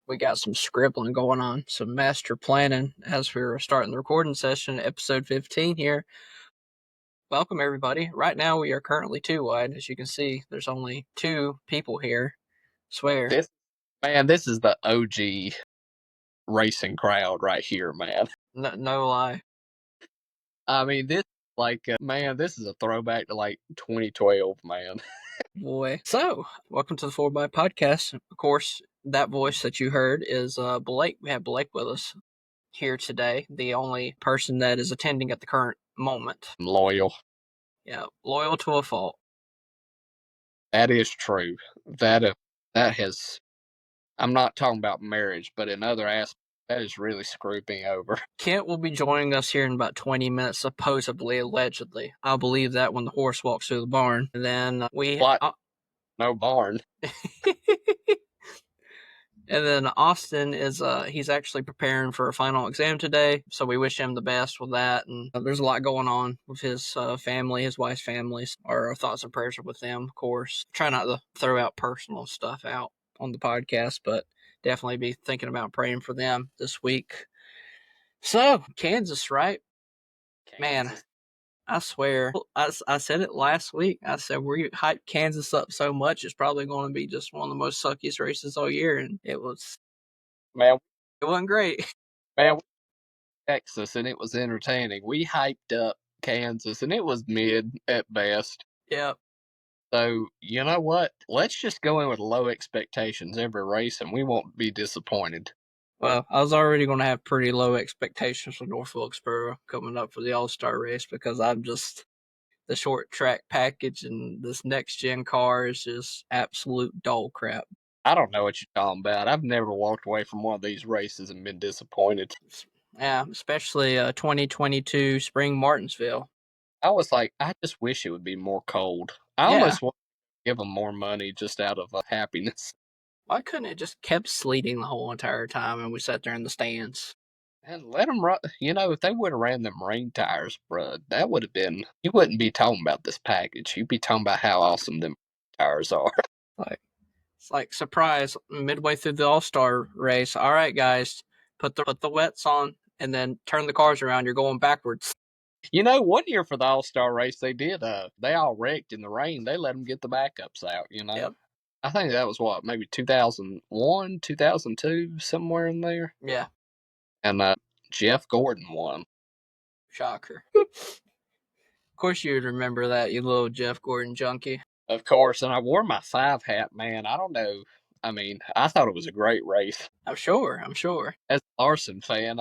We got some scribbling going on, some master planning as we were starting the recording session, episode 15 here. Welcome, everybody. Right now, we are currently two wide. As you can see, there's only two people here. Swear. This is the OG racing crowd right here, man. No lie. I mean, this is a throwback to 2012, man. Boy. So, welcome to the 4x podcast. Of course, that voice that you heard is Blake. We have Blake with us here today, the only person that is attending at the current moment. I'm loyal. Yeah, loyal to a fault. That is true. That has. I'm not talking about marriage, but in other aspects, that has really screwed me over. Kent will be joining us here in about 20 minutes, supposedly, allegedly. I'll believe that when the horse walks through the barn. And then What? No barn. And then Austin is he's actually preparing for a final exam today, so we wish him the best with that. And there's a lot going on with his family, his wife's families. Our thoughts and prayers are with them, of course. Try not to throw out personal stuff out on the podcast, but definitely be thinking about praying for them this week. So, Kansas, right? Man, I swear. I said it last week. I said, we hyped Kansas up so much, it's probably going to be just one of the most suckiest races all year. And it wasn't great. Man, Texas, and it was entertaining. We hyped up Kansas, and it was mid at best. Yep. So, you know what? Let's just go in with low expectations every race, and we won't be disappointed. Well, I was already going to have pretty low expectations for North Wilkesboro coming up for the All-Star race because I'm just the short track package and this next-gen car is just absolute dog crap. I don't know what you're talking about. I've never walked away from one of these races and been disappointed. Yeah, especially 2022 Spring Martinsville. I was like, I just wish it would be more cold. I almost want to give them more money just out of happiness. Why couldn't it just kept sleeting the whole entire time and we sat there in the stands? And let them run. If they would have ran them rain tires, bro, that would have been. You wouldn't be talking about this package. You'd be talking about how awesome them tires are. It's like surprise midway through the All-Star race. All right, guys, put the wets on and then turn the cars around. You're going backwards. 1 year for the All-Star race, they did. They all wrecked in the rain. They let them get the backups out. Yep. I think that was maybe 2001, 2002, somewhere in there. Yeah. And Jeff Gordon won. Shocker. Of course you would remember that, you little Jeff Gordon junkie. Of course, and I wore my 5 hat, man. I don't know. I mean, I thought it was a great race. I'm sure. As a Larson fan,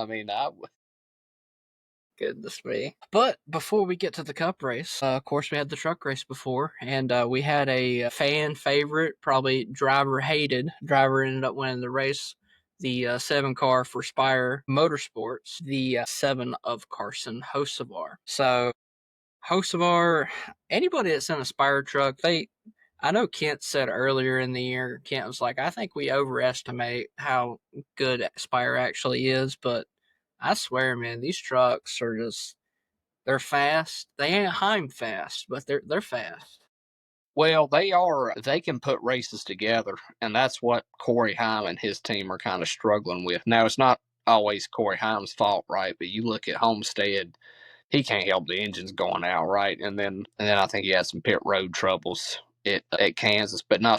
Goodness me. But before we get to the Cup race, of course, we had the truck race before, and we had a fan favorite, probably driver hated. Driver ended up winning the race. The 7 car for Spire Motorsports, the 7 of Carson Hocevar. So, Hocevar, anybody that's in a Spire truck, I know Kent said earlier in the year, Kent was like, I think we overestimate how good Spire actually is, but I swear, man, these trucks are they're fast. They ain't Heim fast, but they're fast. Well, they can put races together, and that's what Corey Heim and his team are kind of struggling with. Now, it's not always Corey Heim's fault, right? But you look at Homestead, he can't help the engines going out, right? And then I think he had some pit road troubles at Kansas. But now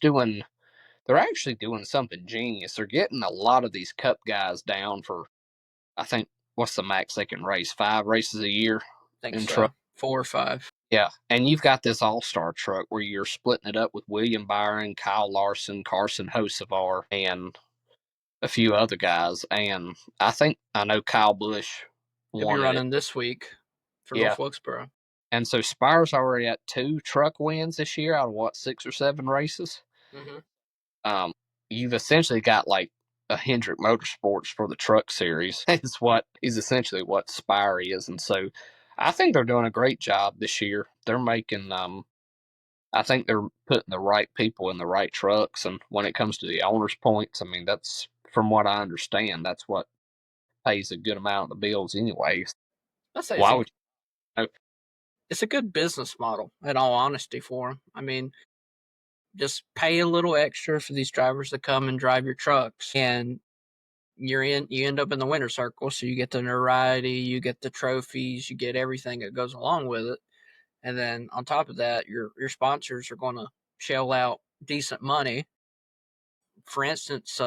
they're actually doing something genius. They're getting a lot of these Cup guys down for, I think, what's the max they can race? 5 races a year? I think so. Truck. 4 or 5. Yeah, and you've got this all-star truck where you're splitting it up with William Byron, Kyle Larson, Carson Hocevar, and a few other guys. And I know Kyle Busch He'll be running this week for North Wilkesboro. And so Spire's already at 2 truck wins this year out of 6 or 7 races. Mm-hmm. You've essentially got like a Hendrick Motorsports for the truck series. is essentially what Spire is, and so I think they're doing a great job this year. They're making I think they're putting the right people in the right trucks, and when it comes to the owner's points, I mean, that's, from what I understand, that's what pays a good amount of the bills anyways. Why would you? It's a good business model, in all honesty, for them. I mean, just pay a little extra for these drivers to come and drive your trucks, and you end up in the winner circle. So you get the notoriety, you get the trophies, you get everything that goes along with it. And then on top of that, your sponsors are going to shell out decent money. For instance,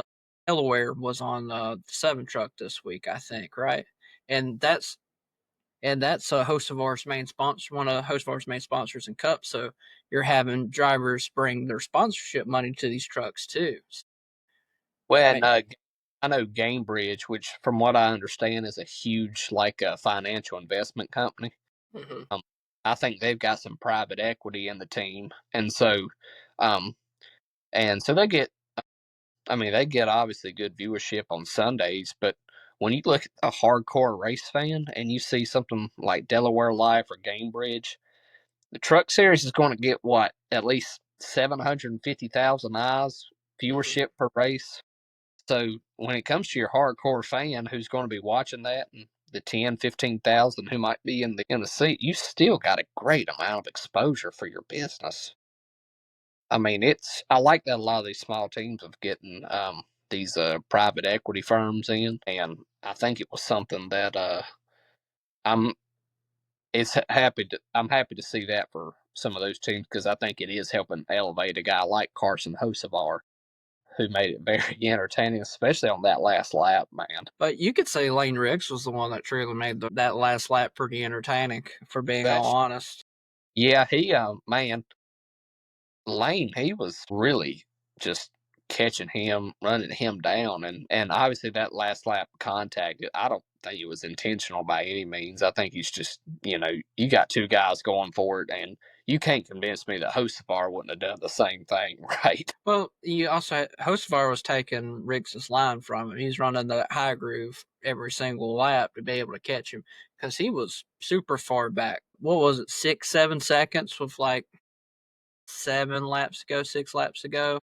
Delaware was on the 7 truck this week, I think, right? And that's a host of ours main sponsor, one of the host of ours main sponsors in Cup. So you're having drivers bring their sponsorship money to these trucks too. Well, and Right. I know Gamebridge, which from what I understand is a huge like a financial investment company. Mm-hmm. Um, I think they've got some private equity in the team, um, and so they get. I mean, they get obviously good viewership on Sundays, but when you look at a hardcore race fan and you see something like Delaware Live or Gamebridge, the Truck Series is going to get what at least 750,000 eyes Mm-hmm. viewership per race. So when it comes to your hardcore fan who's going to be watching that and the 10, 15,000 who might be in the seat, you still got a great amount of exposure for your business. I mean, I like that a lot of these small teams of getting these private equity firms in, and I think it was something that I'm I'm happy to see that for some of those teams because I think it is helping elevate a guy like Carson Hocevar who made it very entertaining, especially on that last lap, man. But you could say Lane Riggs was the one that truly made that last lap pretty entertaining, for being all Especially, honest. yeah, he man, Lane, he was really just catching him, running him down, and obviously that last lap contact. I don't think it was intentional by any means. I think he's just you got two guys going for it, and you can't convince me that Hosafar wouldn't have done the same thing, right? Well, you also Hocevar was taking Riggs's line from him. He's running the high groove every single lap to be able to catch him because he was super far back. What was it, 6, 7 seconds with like 7 laps to go, 6 laps to go?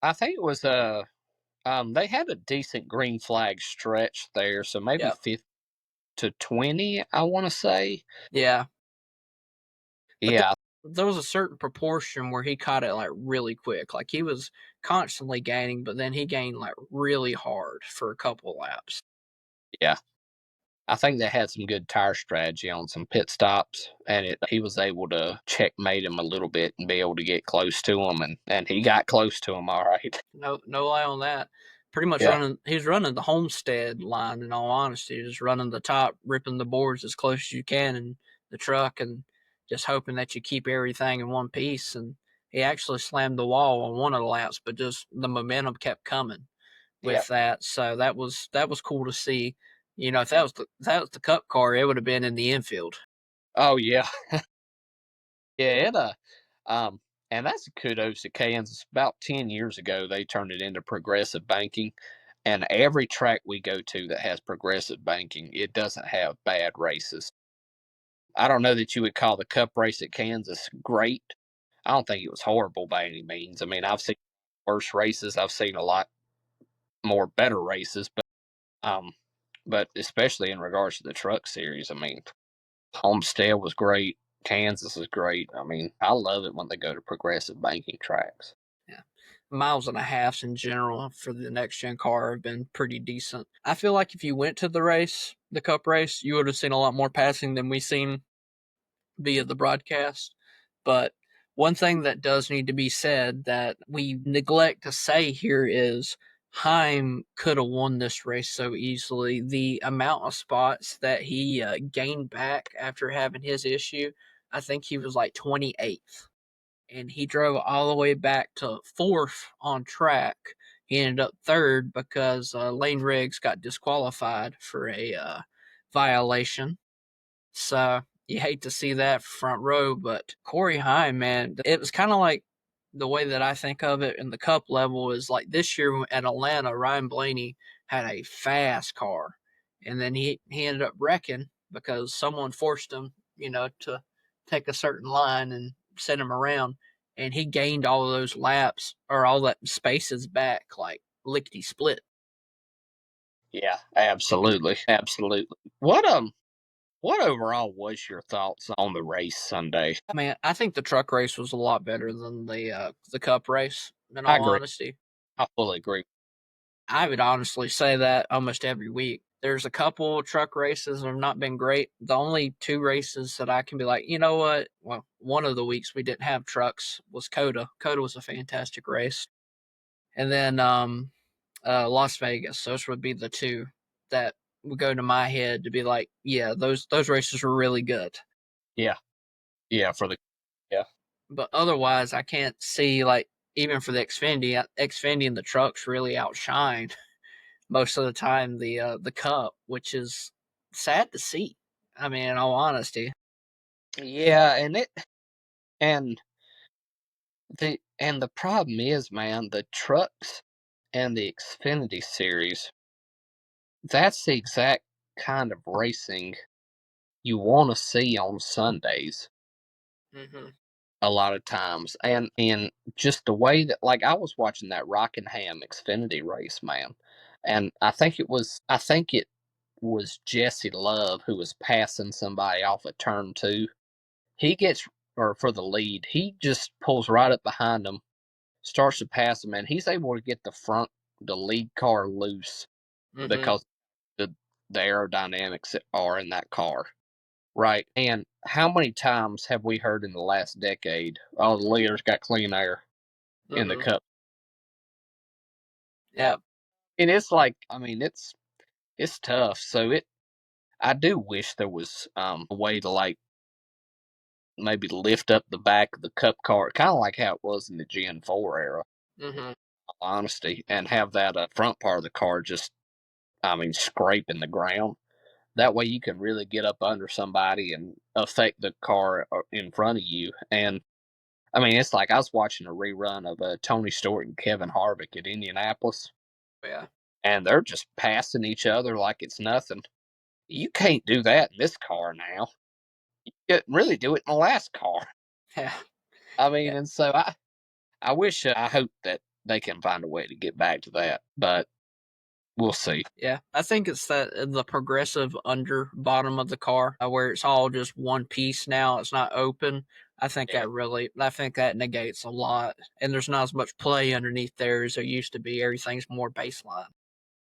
I think it was they had a decent green flag stretch there, so maybe Yeah, 5 to 20, I want to say. yeah. But Yeah, there was a certain proportion where he caught it like really quick. Like he was constantly gaining, but then he gained like really hard for a couple laps. yeah. I think they had some good tire strategy on some pit stops, and he was able to checkmate him a little bit and be able to get close to him, and he got close to him all right. No lie on that. Pretty much Yeah, running. He's running the Homestead line. In all honesty, just running the top, ripping the boards as close as you can in the truck, and just hoping that you keep everything in one piece. And he actually slammed the wall on one of the laps, but just the momentum kept coming yeah. with that. So that was cool to see. If that was the Cup car, it would have been in the infield. Oh yeah, yeah. Um, and that's kudos to Kansas. About 10 years ago, they turned it into progressive banking, and every track we go to that has progressive banking, it doesn't have bad races. I don't know that you would call the Cup race at Kansas great. I don't think it was horrible by any means. I mean, I've seen worse races. I've seen a lot more better races, um, but especially in regards to the Truck Series, I mean, Homestead was great. Kansas is great. I mean, I love it when they go to progressive banking tracks. Yeah. Miles and a halves in general for the next gen car have been pretty decent. I feel like if you went to the race, the Cup race, you would have seen a lot more passing than we've seen via the broadcast. But one thing that does need to be said that we neglect to say here is Heim could have won this race so easily. The amount of spots that he gained back after having his issue, I think he was like 28th, and he drove all the way back to fourth on track. He ended up third because Lane Riggs got disqualified for a violation. So you hate to see that front row, but Corey Heim, man, it was kind of like the way that I think of it in the Cup level is like this year at Atlanta, Ryan Blaney had a fast car, and then he ended up wrecking because someone forced him, to take a certain line and set him around, and he gained all of those laps or all that spaces back like lickety split. Yeah, absolutely, absolutely. What What overall was your thoughts on the race Sunday? I mean, I think the truck race was a lot better than the Cup race. In I all agree. honesty, I fully agree. I would honestly say that almost every week. There's a couple truck races that have not been great. The only two races that I can be like, you know what? Well, one of the weeks we didn't have trucks was Coda. Coda was a fantastic race, and then Las Vegas. Those would be the two that would go to my head to be like, yeah, those races were really good. Yeah, yeah, for the yeah, But otherwise, I can't see like even for the Xfinity and the trucks really outshine most of the time the Cup, which is sad to see. I mean, in all honesty. yeah, and the problem is, man, the trucks and the Xfinity series. That's the exact kind of racing you want to see on Sundays Hmm. a lot of times. And just the way that, like, I was watching that Rockingham Xfinity race, man, and I think it was Jesse Love who was passing somebody off at turn two. He gets or for the lead, he just pulls right up behind him, starts to pass him, and he's able to get the lead car loose Hmm. because the the aerodynamics that are in that car. Right. And how many times have we heard in the last decade, oh, the leader's got clean air in the Hmm. cup? Yeah. And it's like, I mean, it's tough. So I do wish there was a way to like maybe lift up the back of the cup car, kind of like how it was in the Gen 4 era, Hmm. honesty, and have that front part of the car just, I mean, scraping the ground. That way you can really get up under somebody and affect the car in front of you. And I mean, it's like I was watching a rerun of Tony Stewart and Kevin Harvick at Indianapolis, Yeah. and they're just passing each other like it's nothing. You can't do that in this car now. You couldn't really do it in the last car. Yeah. I mean, Yeah. and so I wish, I hope that they can find a way to get back to that, but we'll see. Yeah, I think it's that the progressive under bottom of the car where it's all just one piece now. It's not open. Yeah. I think that negates a lot, and there's not as much play underneath there as there used to be. Everything's more baseline.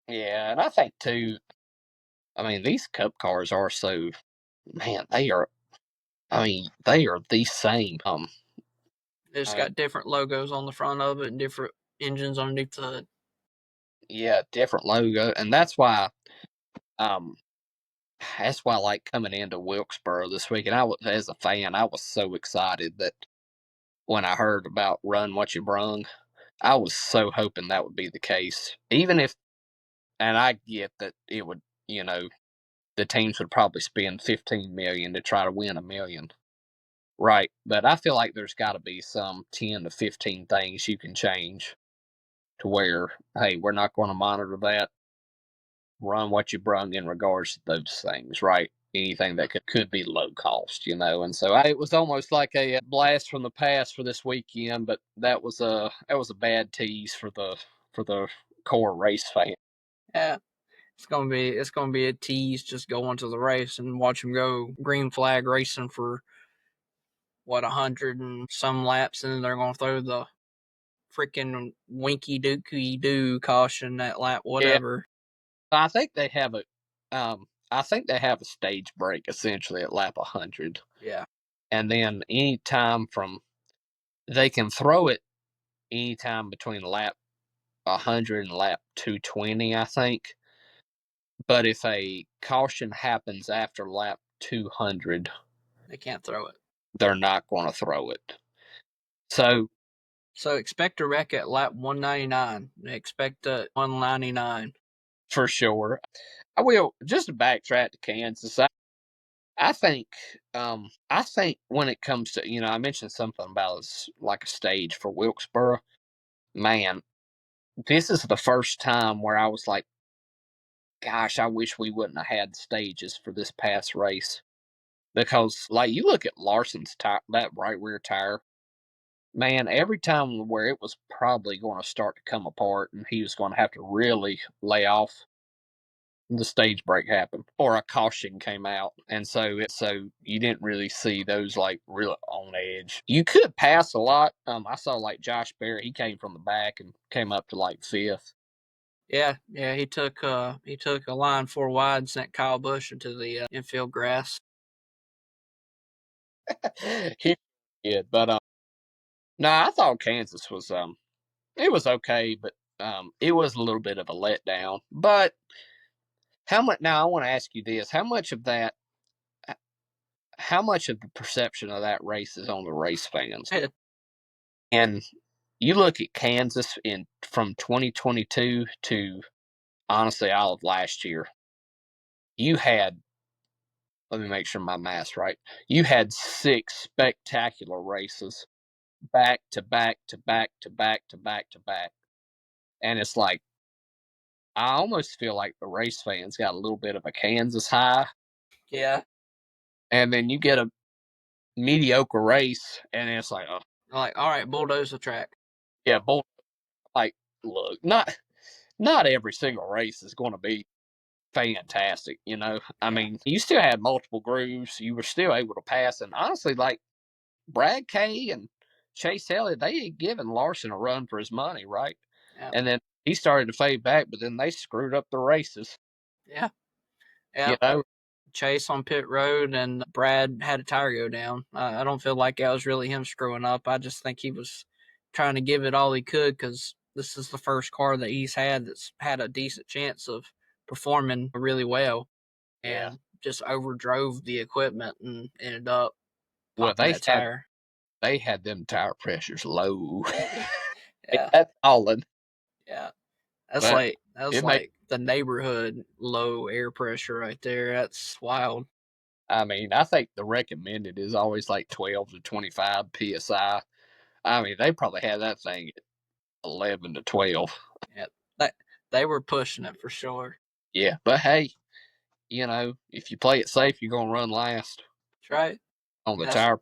Yeah, and I think too, I mean, these cup cars are so, man, they are, I mean, they are the same. It's I mean, got different logos on the front of it and different engines underneath the hood. yeah, different logo, and um, that's why I like coming into Wilkesboro this week. And as a fan, I was so excited that when I heard about Run What You Brung, I was so hoping that would be the case. Even if, and I get that it would, you know, the teams would probably spend 15 million to try to win a million. Right. But I feel like there's got to be some 10 to 15 things you can change to where, hey, we're not going to monitor that. Run what you brung in regards to those things, right? Anything that could be low cost, and so it was almost like a blast from the past for this weekend, but that was a bad tease for the core race fan. Yeah, it's gonna be a tease just going to the race and watch them go green flag racing for what 100 and some laps, and then they're gonna throw the freaking winky dookie doo caution that lap Yeah, whatever. I think they have a stage break essentially at lap 100, Yeah, and then any time from they can throw it anytime between lap 100 and lap 220, I think. But if a caution happens after lap 200, they can't throw it. they're not going to throw it. So, So expect a wreck at lap 199. Expect a 199. for sure, I will just to backtrack to Kansas. I think when it comes to, I mentioned something about it's like a stage for Wilkesboro. Man, this is the first time where I was like, gosh, I wish we wouldn't have had stages for this past race because, like, you look at Larson's tire, that right rear tire. Man, every time where it was probably going to start to come apart and he was going to have to really lay off, the stage break happened or a caution came out, and so you didn't really see those like real on edge. You could pass a lot. I saw like Josh Berry, he came from the back and came up to like fifth. Yeah, he took a line 4 wide and sent Kyle Busch into the infield grass. He did, but no, I thought Kansas was it was okay, but it was a little bit of a letdown. But how much? Now I want to ask you this: how much of the perception of that race is on the race fans? Yeah, And you look at Kansas in from 2022 to honestly all of last year. You had, let me make sure my math's right. You had 6 spectacular races back to back to back to back to back to back, and it's like I almost feel like the race fans got a little bit of a Kansas high, yeah. and then you get a mediocre race, and it's like, oh Like, all right, bulldoze the track. yeah, both like look, not every single race is going to be fantastic. I Yeah, mean, you still had multiple grooves. You were still able to pass, and honestly, like Brad Kay and Chase Elliott, they had given Larson a run for his money, right? yeah, And then he started to fade back, but then they screwed up the races. yeah, yeah. You know, Chase on pit road and Brad had a tire go down. I don't feel like that was really him screwing up. I just think he was trying to give it all he could because this is the first car that he's had that's had a decent chance of performing really well, yeah. and just overdrove the equipment and ended up Well, popping that tire. they had them tire pressures low. Yeah, That's Holland, yeah. That's but like it made. the neighborhood low air pressure right there. That's wild. I mean, I think the recommended is always like 12 to 25 psi. I mean, they probably had that thing at 11 to 12. Yeah, that they were pushing it for sure. Yeah, but hey, if you play it safe, you're gonna run last That's right. on the That's tire.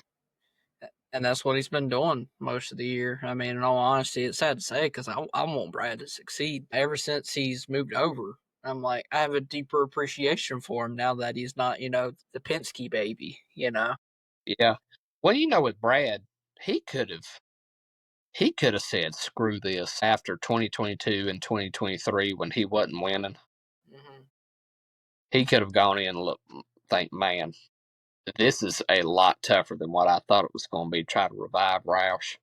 and that's what he's been doing most of the year. I mean, in all honesty, it's sad to say because I want Brad to succeed. Ever since he's moved over, I'm like, I have a deeper appreciation for him now that he's not, the Penske baby, Yeah. Well, with Brad, he could have he could have said screw this after 2022 and 2023 when he wasn't winning. Mm-hmm. He could have gone in and think, man, this is a lot tougher than what I thought it was going to be. Try to revive Roush,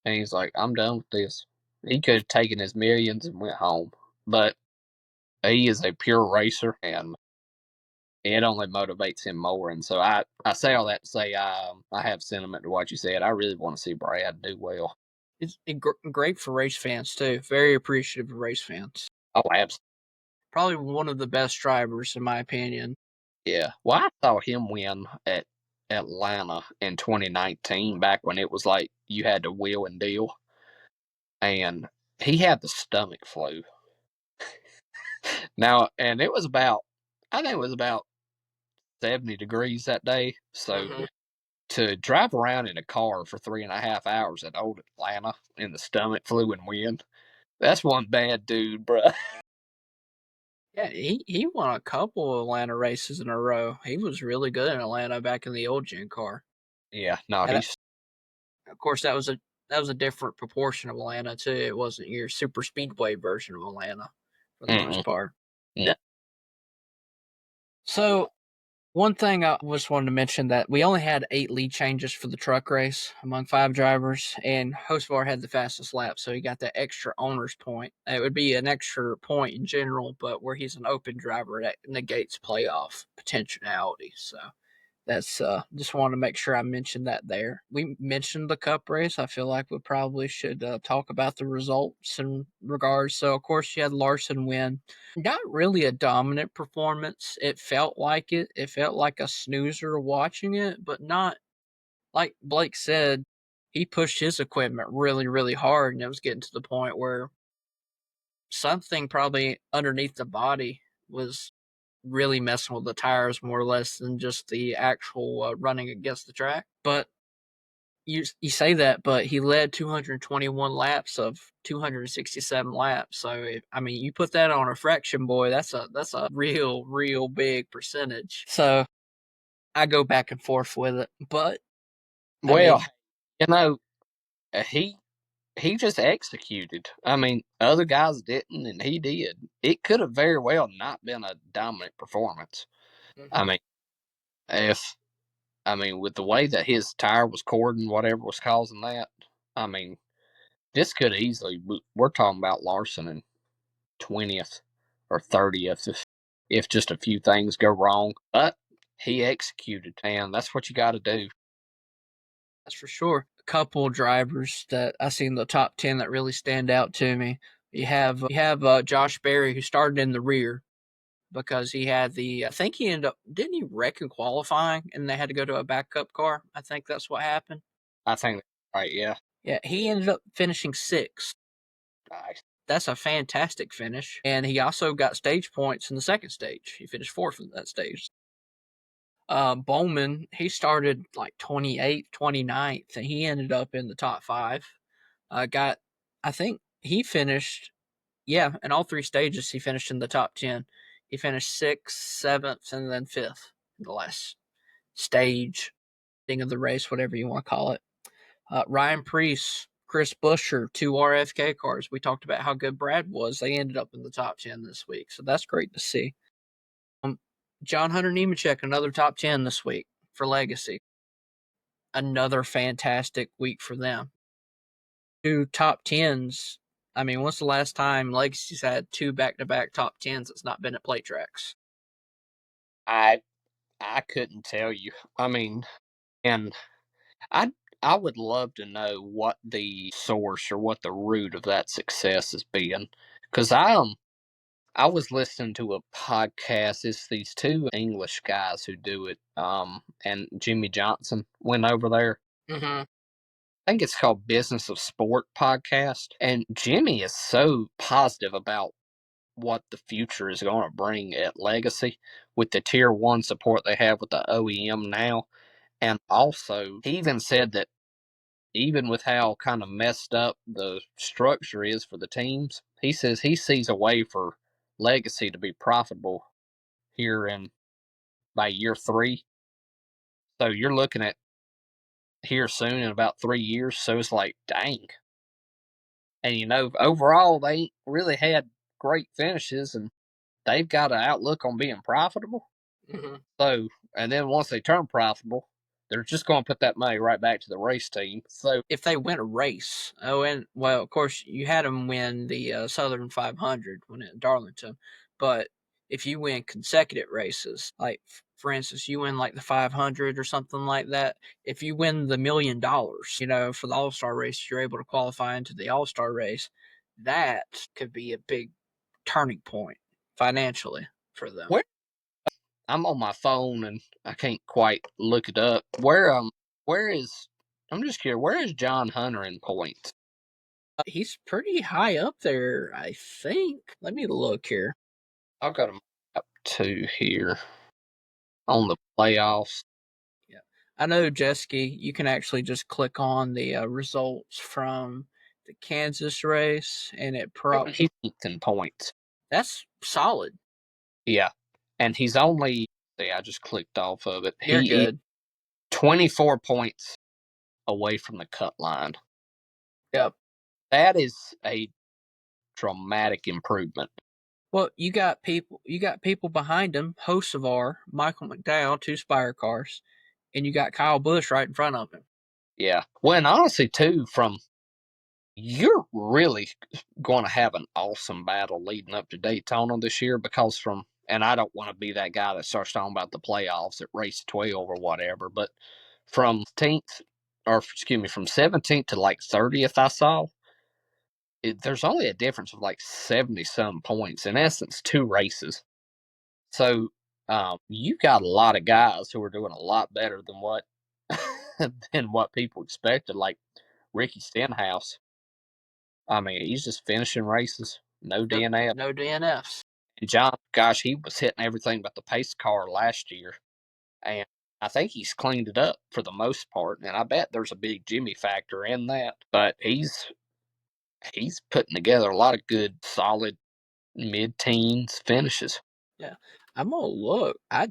and he's like, I'm done with this. He could have taken his millions and went home, but he is a pure racer, and it only motivates him more. And so I say all that to say I have sentiment to what you said. I really want to see Brad do well. It's great for race fans too. Very appreciative of race fans. Oh, absolutely. Probably one of the best drivers in my opinion. Yeah. Well, I saw him win at Atlanta in 2019, back when it was like you had to wheel and deal, and he had the stomach flu. Now, and I think it was about 70 degrees that day. So Mm-hmm. to drive around in a car for 3.5 hours at old Atlanta in the stomach flu and wind, that's one bad dude, bruh. Yeah, he won a couple of Atlanta races in a row. He was really good in Atlanta back in the old gen car. Yeah, no, And he's of course that was a different proportion of Atlanta too. It wasn't your super speedway version of Atlanta for the mm-mm, most part. no, So one thing I just wanted to mention that we only had 8 lead changes for the truck race among 5 drivers, and Hocevar had the fastest lap, so he got that extra owner's point. It would be an extra point in general, but where he's an open driver, that negates playoff potentiality. So that's just wanted to make sure I mentioned that there. We mentioned the cup race. I feel like we probably should talk about the results in regards. So of course you had Larson win. Not really a dominant performance. It felt like it. It felt like a snoozer watching it, but not like Blake said. He pushed his equipment really, really hard, and it was getting to the point where something probably underneath the body was really messing with the tires more or less than just the actual running against the track. But you say that, but he led 221 laps of 267 laps. So I mean, you put that on a fraction, boy. That's a real big percentage. So I go back and forth with it, but I Well, mean, you know, he just executed. I mean, other guys didn't, and he did. It could have very well not been a dominant performance. I mhm, mean, if with the way that his tire was cording, whatever was causing that, I mean, this could easily. We're talking about Larson in 20th or 30th if just a few things go wrong. But he executed, and that's what you got to do. that's for sure. A couple drivers that I see in the top 10 that really stand out to me. You have Josh Berry, who started in the rear because he had the. I think he ended up, didn't he wreck in qualifying and they had to go to a backup car? I think that's what happened. I think, right? Yeah, Yeah, he ended up finishing sixth. nice. That's a fantastic finish. And he also got stage points in the second stage. He finished fourth in that stage. Bowman, he started like 28th, 29th, and he ended up in the top five. I think he finished, yeah, in all three stages, he finished in the top 10. He finished sixth, seventh, and then fifth in the last stage of the race, whatever you want to call it. Ryan Preece, Chris Buescher, two RFK cars. We talked about how good Brad was. They ended up in the top 10 this week, so that's great to see. Um, John Hunter Nemechek, another top 10 this week for Legacy. Another fantastic week for them. Two top 10s. I mean, when's the last time Legacy's had two back to back top 10s that's not been at plate tracks? I I couldn't tell you. I mean, and I I would love to know what the source or what the root of that success has been, because I was listening to a podcast. It's these two English guys who do it, and Jimmy Johnson went over there. Mm-hmm. I think it's called Business of Sport podcast, and Jimmy is so positive about what the future is going to bring at Legacy with the tier one support they have with the OEM now. And also, he even said that even with how kind of messed up the structure is for the teams, he says he sees a way for Legacy to be profitable here in by year three. So you're looking at here soon in about 3 years. So it's like, dang. And overall, they ain't really had great finishes, and they've got an outlook on being profitable. Mm-hmm. So, and then once they turn profitable, they're just going to put that money right back to the race team. So, If they win a race, oh, and well, of course, you had them win the Southern 500 when at Darlington, but if you win consecutive races, like for instance, you win like the 500 or something like that, if you win the $1 million, for the All Star race, you're able to qualify into the All Star race. That could be a big turning point financially for them. where I'm on my phone and I can't quite look it up. Where is I'm just curious. Where is John Hunter in points? He's pretty high up there, I think. Let me look here. I've got him up to here on the playoffs. Yeah. I know, Jesky, you can actually just click on the results from the Kansas race, and He's in points. that's solid. Yeah, and he's only. See, I just clicked off of it. You're He is good. 24 points away from the cut line. Yep. That is a dramatic improvement. Well, you got people behind him, Hocevar, Michael McDowell, two Spire cars, and you got Kyle Busch right in front of him. Yeah. Well, and honestly, too, from you're really going to have an awesome battle leading up to Daytona this year because and I don't want to be that guy that starts talking about the playoffs at race 12 or whatever, but from 10th, or excuse me, from 17th to like 30th, I saw there's only a difference of like 70 some points. In essence, two races. So you got a lot of guys who are doing a lot better than what than what people expected. Like Ricky Stenhouse. I mean, he's just finishing races, no Yep. DNF. No DNFs. And John, gosh, he was hitting everything but the pace car last year. And I think he's cleaned it up for the most part, and I bet there's a big Jimmy factor in that. But he's putting together a lot of good, solid mid-teens finishes. Yeah, I'm gonna look. I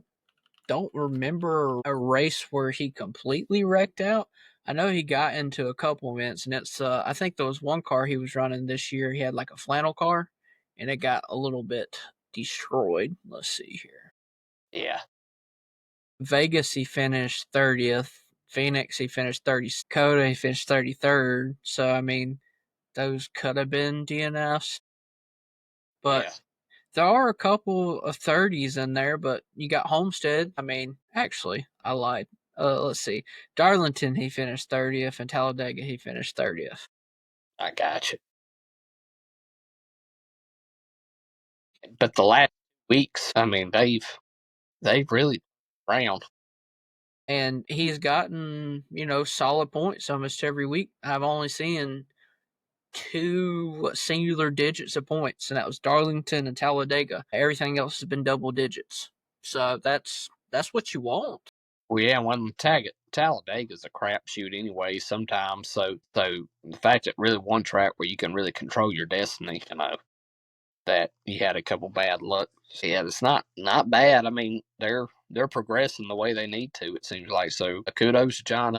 don't remember a race where he completely wrecked out. I know he got into a couple events, and it's I think there was one car he was running this year. He had like a flannel car, and it got a little bit destroyed. Let's see here. Yeah, Vegas he finished 30th. Phoenix he finished 30th. Coda he finished 33rd. So I mean, those could have been DNFs, but yeah, there are a couple of 30s in there, but you got Homestead. I mean, actually, I lied. Let's see. Darlington, he finished 30th, and Talladega, he finished 30th. I got you. But the last weeks, I mean, they've really round. And he's gotten, solid points almost every week. I've only seen two singular digits of points, and that was Darlington and Talladega. Everything else has been double digits. So that's what you want. Well, yeah, when Talladega's a crapshoot anyway. Sometimes, so the fact that really one track where you can really control your destiny, that you had a couple bad luck. Yeah, it's not bad. I mean, they're progressing the way they need to. It seems like so. Kudos to John.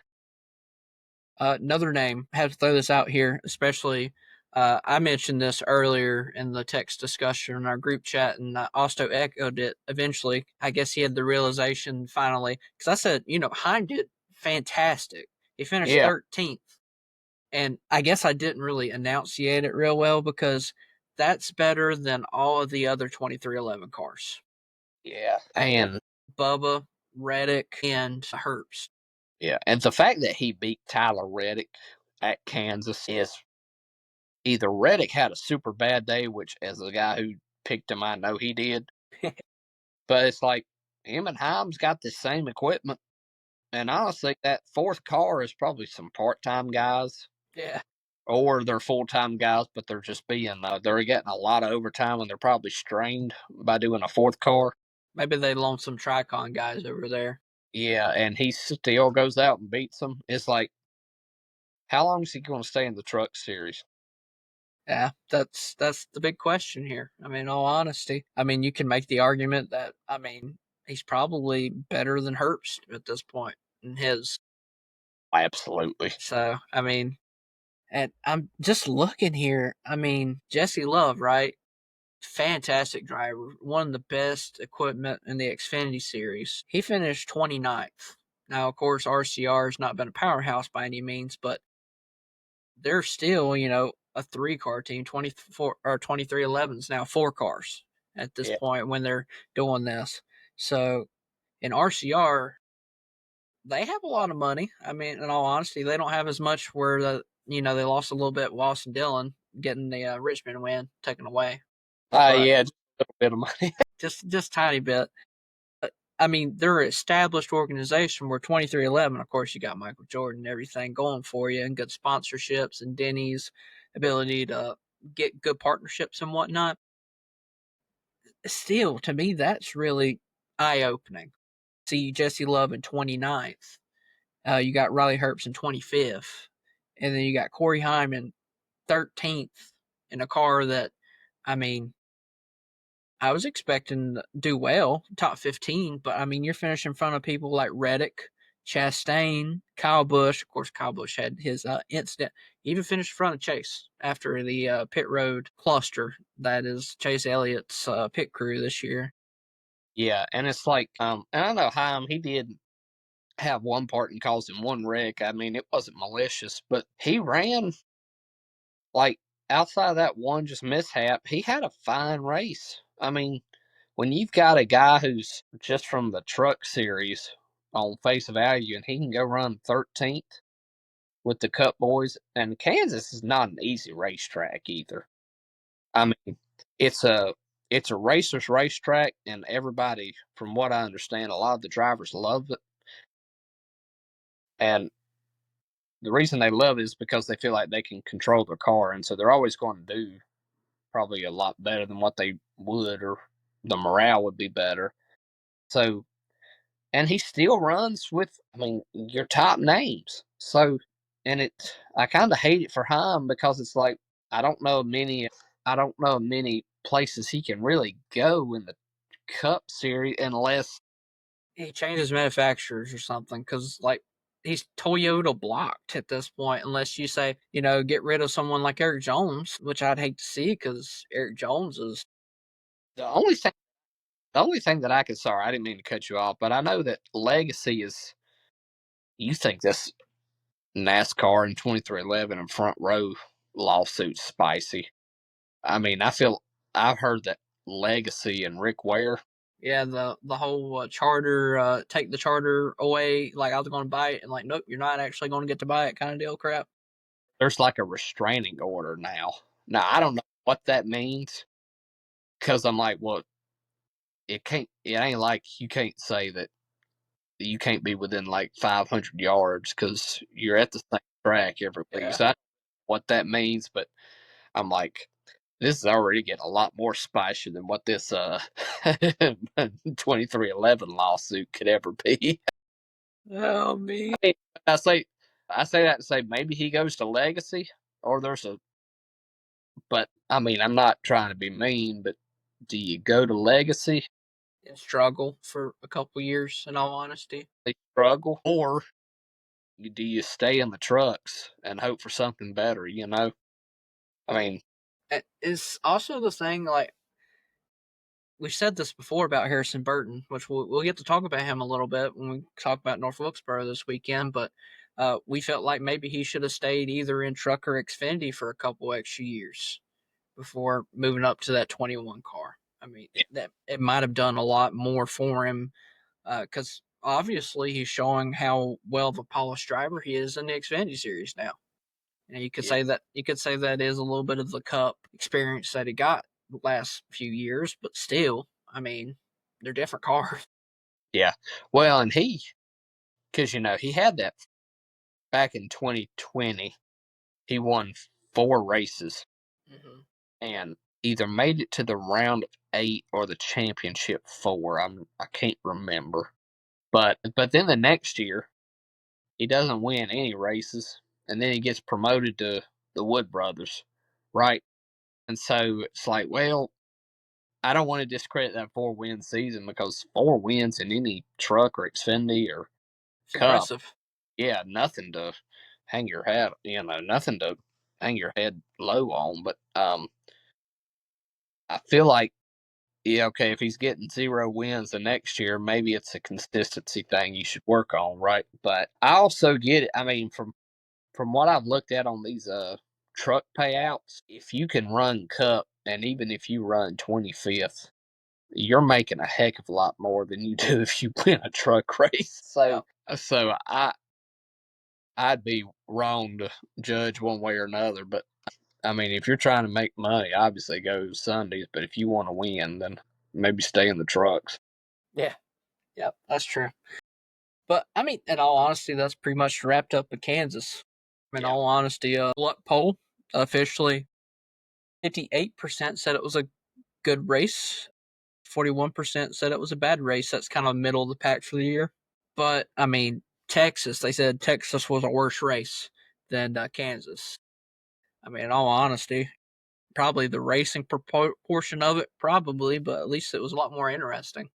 Another name, I have to throw this out here, especially I mentioned this earlier in the text discussion in our group chat, and Austo echoed it eventually. I guess he had the realization finally, because I said, Hein did fantastic. He finished Yeah, 13th. And I guess I didn't really enunciate it real well because that's better than all of the other 2311 cars. yeah, and Bubba, Reddick, and Herbst. yeah, and the fact that he beat Tyler Reddick at Kansas is either Reddick had a super bad day, which as a guy who picked him, I know he did, but it's like him and Himes got the same equipment. And honestly, that fourth car is probably some part-time guys, Yeah. or they're full-time guys, but they're just they're getting a lot of overtime, and they're probably strained by doing a fourth car. Maybe they loaned some Tricon guys over there. Yeah, and he still goes out and beats them. It's like, how long is he going to stay in the truck series? Yeah, that's the big question here. I mean, in all honesty, I mean, you can make the argument that he's probably better than Herbst at this point in his. Absolutely. So I mean, and I'm just looking here. I mean, Jesse Love, right? Fantastic driver, one of the best equipment in the Xfinity series. He finished 29th. Now, of course, RCR has not been a powerhouse by any means, but they're still, a three-car team. 24 or 2311s now four cars at this Yeah. point when they're doing this. So in RCR, they have a lot of money. I mean, in all honesty, they don't have as much where they lost a little bit. Wallace and Dillon getting the Richmond win taken away, but Yeah, just a little bit of money. just tiny bit. I mean, they're an established organization where 2311, of course, you got Michael Jordan and everything going for you, and good sponsorships and Denny's ability to get good partnerships and whatnot. Still, to me, that's really eye opening. See Jesse Love in 29th. You got Riley Herbst in 25th. And then you got Corey Hyman 13th in a car that, I mean, I was expecting to do well, top 15, but I mean, you're finishing in front of people like Reddick, Chastain, Kyle Busch. Of course, Kyle Busch had his incident. He even finished in front of Chase after the pit road cluster that is Chase Elliott's pit crew this year. Yeah, and it's like, and I know Haim, he did have one part and caused him one wreck. I mean, it wasn't malicious, but he ran like outside of that one just mishap, he had a fine race. I mean, when you've got a guy who's just from the truck series on face value and he can go run 13th with the Cup boys, and Kansas is not an easy racetrack either. I mean, it's a it's a racer's racetrack, and everybody, from what I understand, a lot of the drivers love it. And the reason they love it is because they feel like they can control their car, and so they're always going to do probably a lot better than what they would, or the morale would be better. So and he still runs with, I mean, your top names. So, and I kind of hate it for him because it's like I don't know many, I don't know many places he can really go in the Cup Series unless He changes manufacturers or something because like he's Toyota blocked at this point, unless you say get rid of someone like Eric Jones, which I'd hate to see because Eric Jones is. the only thing. The only thing that I could, sorry, I didn't mean to cut you off, but I know that Legacy is. You think this NASCAR in 2311 and front row lawsuit spicy? I mean, I've heard that Legacy and Rick Ware. Yeah, the whole charter, take the charter away. Like I was going to buy it, and like, nope, you're not actually going to get to buy it, kind of deal crap. There's like a restraining order now. Now I don't know what that means because I'm like, well, it can't. It ain't like you can't say that you can't be within like 500 yards because you're at the same track every week. Yeah. So I don't know what that means, but I'm like, this is already getting a lot more spicy than what this 2311 lawsuit could ever be. Oh me. I mean, I say I say that to say maybe he goes to Legacy or there's a, but I mean I'm not trying to be mean, but do you go to Legacy? And struggle for a couple years, in all honesty. They struggle, or do you stay in the trucks and hope for something better? I mean, It's also the thing, like, we said this before about Harrison Burton, which we'll get to talk about him a little bit when we talk about North Wilkesboro this weekend. But we felt like maybe he should have stayed either in truck or Xfinity for a couple extra years before moving up to that 21 car. I mean, that it might have done a lot more for him because obviously he's showing how well of a polished driver he is in the Xfinity series now. And yeah, you could say that is a little bit of the Cup experience that he got the last few years, but still, I mean, they're different cars. yeah. Well, and because he had that back in 2020. He won 4 races Mm-hmm. and either made it to the round of 8 or the championship 4. I can't remember. But then the next year he doesn't win any races, and then he gets promoted to the Wood Brothers, right? And so it's like, well, I don't want to discredit that 4 win season because 4 wins in any truck or Xfinity or It's Cup, impressive. yeah, nothing to hang your hat, nothing to hang your head low on. But I feel like, yeah, okay, if he's getting 0 wins the next year, maybe it's a consistency thing you should work on, right? But I also get it. I mean, from what I've looked at on these truck payouts, if you can run Cup and even if you run 25th, you're making a heck of a lot more than you do if you win a truck race. Yeah. So I'd be wrong to judge one way or another, but I mean, if you're trying to make money, obviously go Sundays. But if you want to win, then maybe stay in the trucks. Yeah. Yeah. That's true. But I mean, in all honesty, that's pretty much wrapped up with Kansas. In Yeah. all honesty, Luck poll officially 58% said it was a good race. 41% said it was a bad race. That's kind of middle of the pack for the year. But I mean, Texas, they said Texas was a worse race than Kansas. I mean, in all honesty, probably the racing portion of it, probably, but at least it was a lot more interesting.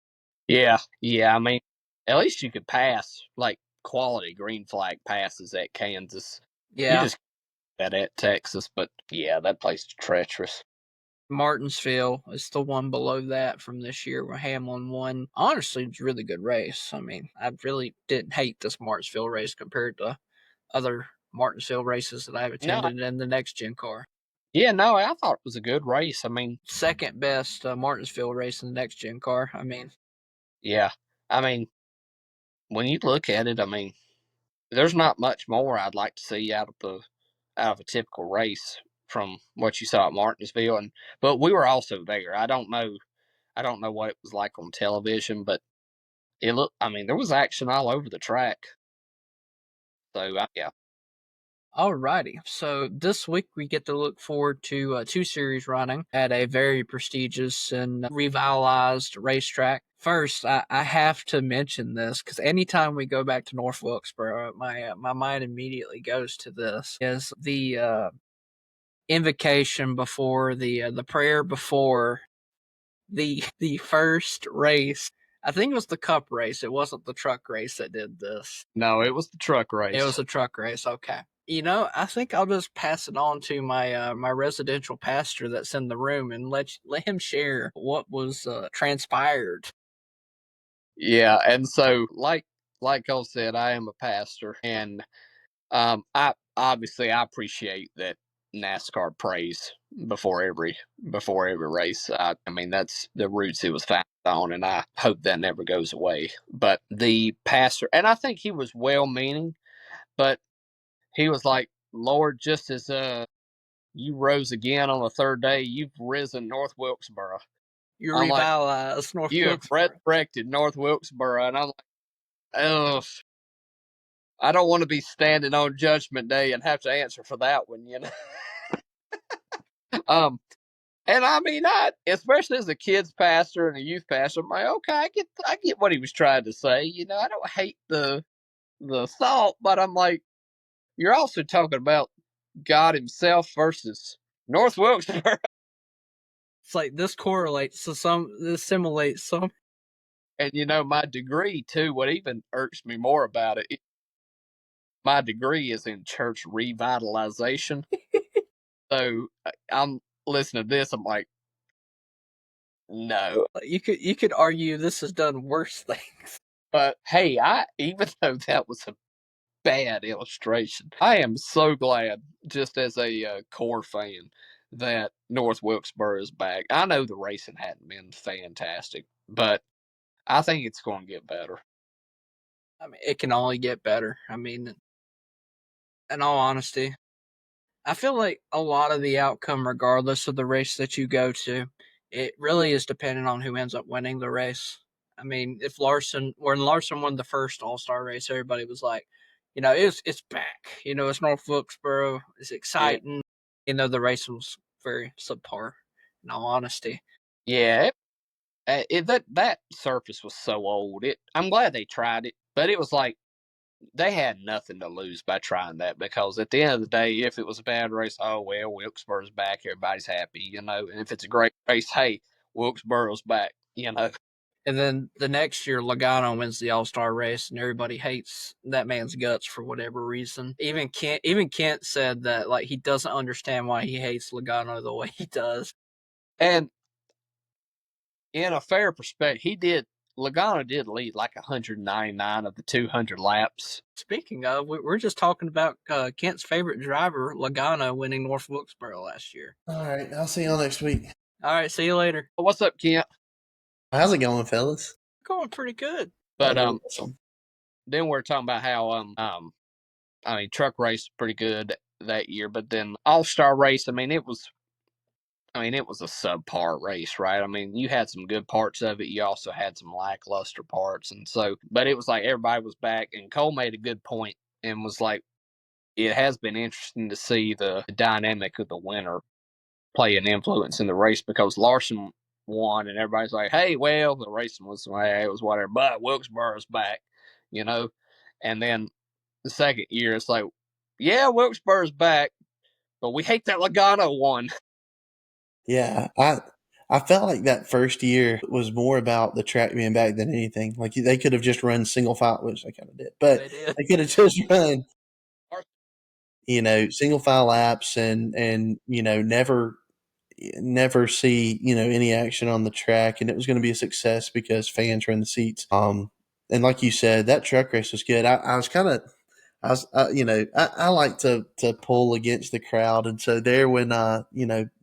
Yeah. Yeah. I mean, at least you could pass like quality green flag passes at Kansas. You Yeah, just get that at Texas, but yeah, that place is treacherous. Martinsville is the one below that from this year where Hamlin won. Honestly, it's a really good race. I mean, I really didn't hate this Martinsville race compared to other Martinsville races that I've No, attended in the next gen car. yeah, no, I thought it was a good race. I mean, Second best Martinsville race in the next gen car. I mean, yeah, I mean, when you look at it, I mean, there's not much more I'd like to see out of a typical race from what you saw at Martinsville, and but we were also there. I don't know what it was like on television, but it looked. I mean, there was action all over the track. So yeah, Alrighty, so this week we get to look forward to two series running at a very prestigious and revitalized racetrack. First, I have to mention this because anytime we go back to North Wilkesboro, my mind immediately goes to this: is the invocation before the prayer before the first race. I think it was the Cup race. It wasn't the truck race that did this. No, it was the truck It race. was a truck race. Okay. I think I'll just pass it on to my residential pastor that's in the room and let him share what was transpired. Yeah, and so like Cole said, I am a pastor, and I appreciate that NASCAR prays before every race. I mean that's the roots it was founded on, and I hope that never goes away. But the pastor, and I think he was well meaning, but he was like, "Lord, just as you rose again on the third day, you've risen North Wilkesboro." You I'm like, revitalized North "You have Wilkesboro. resurrected North Wilkesboro," and I'm like, "Oh, I don't want to be standing on Judgment Day and have to answer for that one, you know." um, and I mean, I especially as a kids pastor and a youth pastor, I'm like, okay, I get what he was trying to say. I don't hate the thought, but I'm like, you're also talking about God Himself versus North Wilkesboro. It's like this correlates to this simulates some. And my degree too. What even irks me more about it, my degree is in church revitalization. So I'm listening to this. I'm like, no. You could argue this has done worse things. But hey, I even though that was a bad illustration, I am so glad, just as a core fan, that North Wilkesboro is back. I know the racing hadn't been fantastic, but I think it's going to get better. I mean, it can only get better. I mean, in all honesty, I feel like a lot of the outcome, regardless of the race that you go to, it really is dependent on who ends up winning the race. I mean, if when Larson won the first All Star race, everybody was like, it's back. It's North Wilkesboro. It's Yeah, exciting. The race was very subpar. In all honesty, yeah. That surface was so old. I'm glad they tried it, but it was like they had nothing to lose by trying that because at the end of the day, if it was a bad race, oh well, Wilkesboro's back, everybody's happy. And if it's a great race, hey, Wilkesboro's back. and then the next year, Logano wins the All Star race, and everybody hates that man's guts for whatever reason. Even Kent said that like he doesn't understand why he hates Logano the way he does. And in a fair perspective, Logano did lead like 199 of the 200 laps. Speaking of, we're just talking about Kent's favorite driver, Logano, winning North Wilkesboro last year. All right, I'll see y'all next week. All right, see you later. What's up, Kent? How's it going, fellas? Going pretty good. But Awesome. then we're talking about how I mean, truck race pretty good that year, but then All-Star Race, it was a subpar race, right? I mean, you had some good parts of it. You also had some lackluster parts. And so, but it was like everybody was back. And Cole made a good point and was like, it has been interesting to see the dynamic of the winner play an influence in the race because Larson won and everybody's like, hey, well, the racing was, hey, it was whatever, but Wilkesboro's back, you know? And then the second year, it's like, yeah, Wilkesboro's back, but we hate that Logano won. Yeah, I felt like that first year was more about the track being back than anything. Like they could have just run single file, which they kind of did, but They did. they could have just run, single file laps and never see any action on the track, and it was going to be a success because fans were in the seats. And like you said, that truck race was good. I was kind of I was, I like to pull against the crowd, and so there when Bubba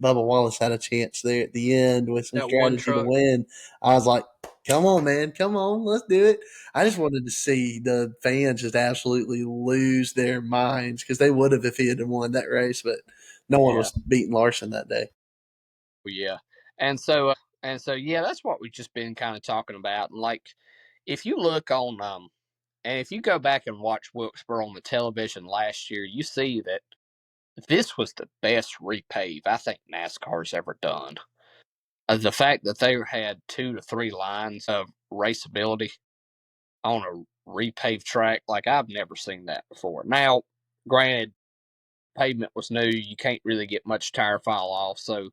Wallace had a chance there at the end with some That one strategy to truck. win, I was like, "Come on, man, come on, let's do it." I just wanted to see the fans just absolutely lose their minds because they would have if he had won that race, but no one Yeah. was beating Larson that day. Yeah. And so, yeah, that's what we've just been kind of talking about. And like, if you look on And if you go back and watch Wilkesboro on the television last year, you see that this was the best repave I think NASCAR's ever done. The fact that they had 2 to 3 lines of raceability on a repaved track, like I've never seen that before. Now, granted, pavement was new, you can't really get much tire fall off, so